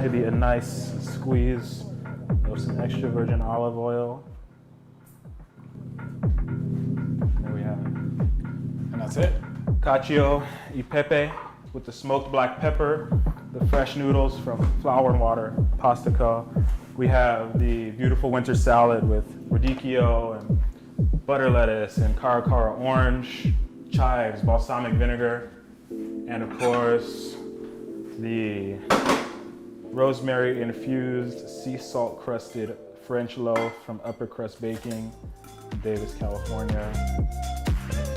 Maybe a nice squeeze of some extra virgin olive oil. There we have it. And that's it. Cacio e pepe with the smoked black pepper, the fresh noodles from Flour and Water Pasta Co. We have the beautiful winter salad with radicchio and butter lettuce and cara cara orange, chives, balsamic vinegar, and of course the rosemary infused sea salt crusted French loaf from Upper Crust Baking, Davis, California.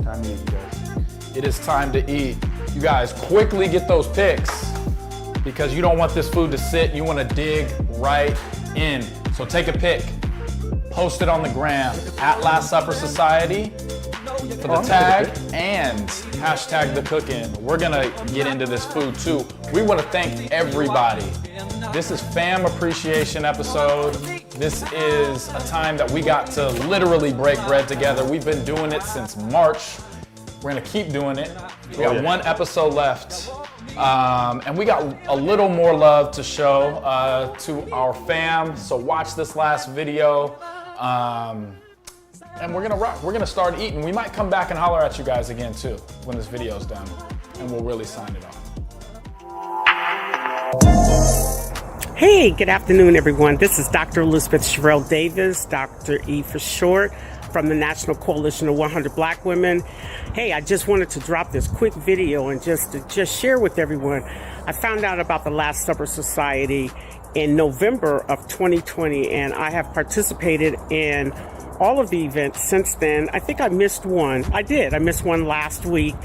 Time to eat, you guys. It is time to eat. You guys quickly get those pics because you don't want this food to sit. You want to dig right in. So take a pic, post it on the gram at Last Supper Society for the tag and hashtag #TheCookIn. We're gonna get into this food too. We want to thank everybody. This is Fam Appreciation episode. This is a time that we got to literally break bread together. We've been doing it since March. We're gonna keep doing it. We got 1 episode left. And we got a little more love to show to our fam. So watch this last video. And we're gonna rock. We're gonna start eating. We might come back and holler at you guys again too when this video's done. And we'll really sign it off. Hey, good afternoon, everyone. This is Dr. Elizabeth Sherelle Davis, Dr. E for short, from the National Coalition of 100 Black Women. Hey, I just wanted to drop this quick video and just share with everyone. I found out about the Last Supper Society in November of 2020, and I have participated in all of the events since then. I think I missed one. I missed one last week.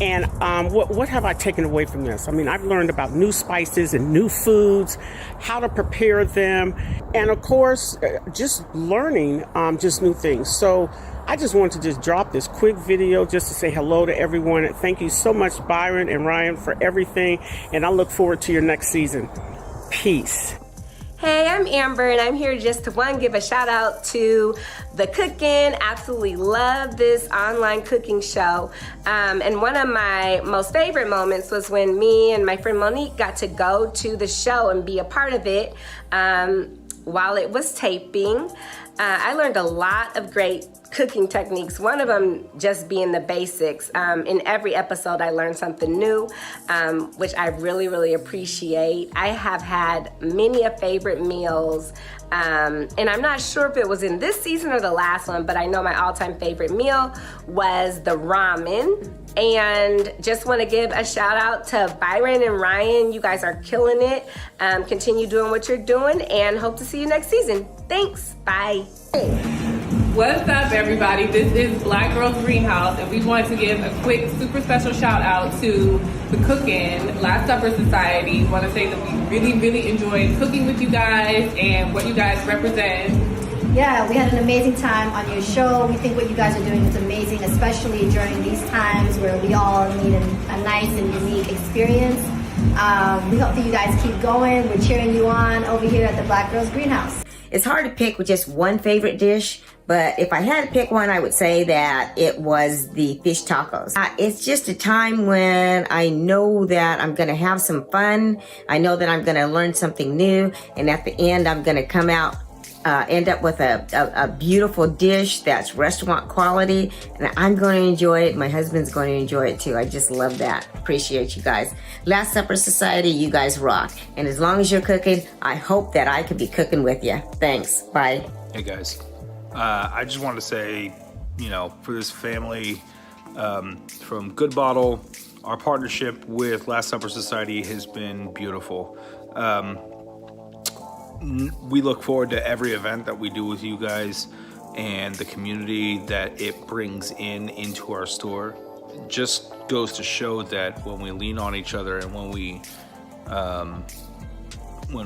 And what have I taken away from this? I mean, I've learned about new spices and new foods, how to prepare them, and of course, just learning just new things. So I just wanted to just drop this quick video just to say hello to everyone. Thank you so much, Byron and Ryan, for everything. And I look forward to your next season. Peace. Hey, I'm Amber, and I'm here just to give a shout out to The Cookin'. Absolutely love this online cooking show. And one of my most favorite moments was when me and my friend Monique got to go to the show and be a part of it while it was taping. I learned a lot of great cooking techniques, one of them just being the basics. In every episode I learned something new, which I really, really appreciate. I have had many favorite meals, and I'm not sure if it was in this season or the last one, but I know my all-time favorite meal was the ramen. And just want to give a shout out to Byron and Ryan. You guys are killing it. Continue doing what you're doing, and hope to see you next season. Thanks. Bye. What's up, everybody? This is Black Girls Greenhouse, and we want to give a quick, super special shout out to the Cookin' Last Supper Society. Want to say that we really, really enjoyed cooking with you guys and what you guys represent. Yeah, we had an amazing time on your show. We think what you guys are doing is amazing, especially during these times where we all need a nice and unique experience. We hope that you guys keep going. We're cheering you on over here at the Black Girls Greenhouse. It's hard to pick with just one favorite dish, but if I had to pick one, I would say that it was the fish tacos. It's just a time when I know that I'm going to have some fun. I know that I'm going to learn something new, and at the end, I'm going to come out end up with a beautiful dish that's restaurant quality, and I'm going to enjoy it. My husband's going to enjoy it too. I just love that. Appreciate you guys. Last Supper Society, you guys rock. And as long as you're cooking, I hope that I could be cooking with you. Thanks. Bye. Hey guys, I just wanted to say, for this family from Good Bottle, our partnership with Last Supper Society has been beautiful. We look forward to every event that we do with you guys and the community that it brings into our store. It just goes to show that when we lean on each other and when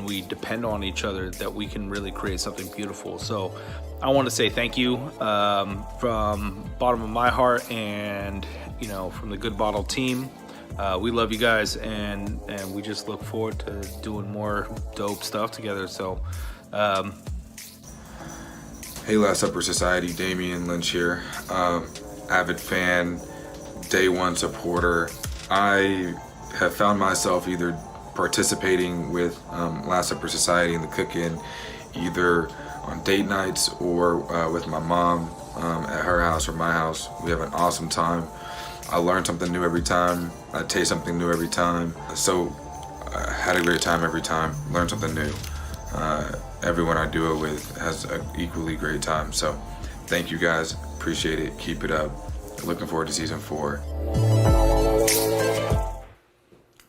we depend on each other, that we can really create something beautiful. So I want to say thank you from bottom of my heart and from the Good Bottle team. We love you guys, and we just look forward to doing more dope stuff together. So, Hey, Last Supper Society, Damian Lynch here. Avid fan, day one supporter. I have found myself either participating with Last Supper Society and the Cookin', either on date nights or with my mom at her house or my house. We have an awesome time. I learn something new every time. I taste something new every time. So I had a great time every time. Learn something new. Everyone I do it with has an equally great time. So thank you guys. Appreciate it. Keep it up. Looking forward to season 4.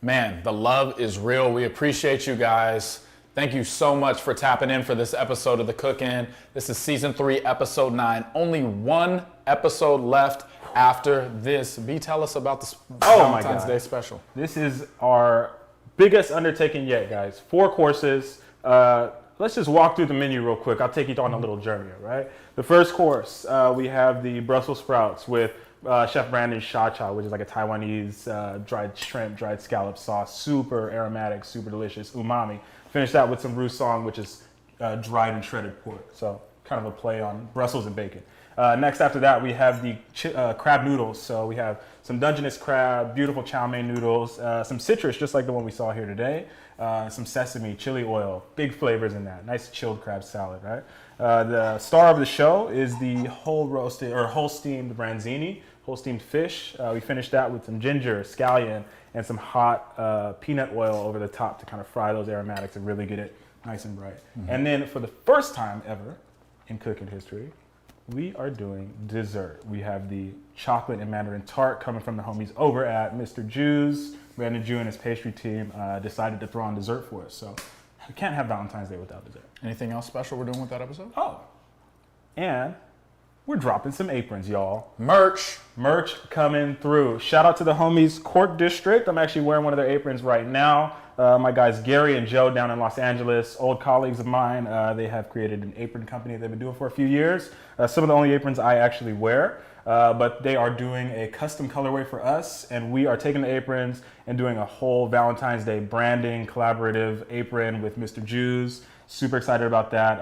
Man, the love is real. We appreciate you guys. Thank you so much for tapping in for this episode of The Cookin'. This is season 3, episode 9. Only one episode left after this. B, tell us about the Valentine's Day special. This is our biggest undertaking yet, guys. 4 courses. Let's just walk through the menu real quick. I'll take you on a little journey, all right? The first course, we have the Brussels sprouts with Chef Brandon's Cha Cha, which is like a Taiwanese dried shrimp, dried scallop sauce. Super aromatic, super delicious, umami. Finish that with some rousong, which is dried and shredded pork. So kind of a play on Brussels and bacon. Next after that, we have the crab noodles. So we have some Dungeness crab, beautiful chow mein noodles, some citrus, just like the one we saw here today, some sesame, chili oil, big flavors in that. Nice chilled crab salad, right? The star of the show is the whole roasted or whole steamed branzini, whole steamed fish. We finished that with some ginger, scallion, and some hot peanut oil over the top to kind of fry those aromatics and really get it nice and bright. Mm-hmm. And then for the first time ever in cooking history, we are doing dessert. We have the chocolate and mandarin tart coming from the homies over at Mr. Jew's. Brandon Jew and his pastry team decided to throw on dessert for us. So We can't have Valentine's Day without dessert. Anything else special we're doing with that episode? Oh, and we're dropping some aprons, y'all. Merch coming through. Shout out to the homies Court District. I'm actually wearing one of their aprons right now. My guys Gary and Joe down in Los Angeles, old colleagues of mine, they have created an apron company they've been doing for a few years. Some of the only aprons I actually wear, but they are doing a custom colorway for us, and we are taking the aprons and doing a whole Valentine's Day branding collaborative apron with Mr. Jews. Super excited about that.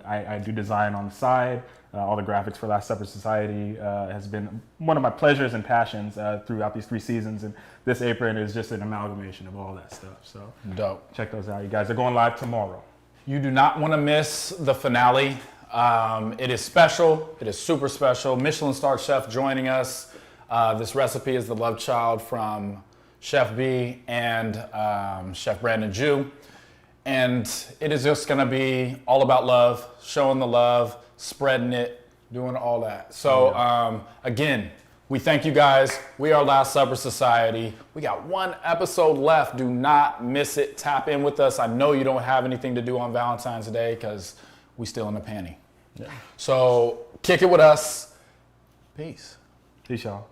I do design on the side. All the graphics for Last Supper Society has been one of my pleasures and passions throughout these 3 seasons, and this apron is just an amalgamation of all that stuff. So dope. Check those out, you guys. They're going live tomorrow. You do not want to miss the finale. It is special. It is super special. Michelin star chef joining us. This recipe is the love child from Chef B and Chef Brandon Jew. And it is just going to be all about love, showing the love, spreading it, doing all that. So again, we thank you guys. We are Last Supper Society. We got 1 episode left. Do not miss it. Tap in with us. I know you don't have anything to do on Valentine's Day because we still in a panty. Yeah. So kick it with us. Peace. Peace, y'all.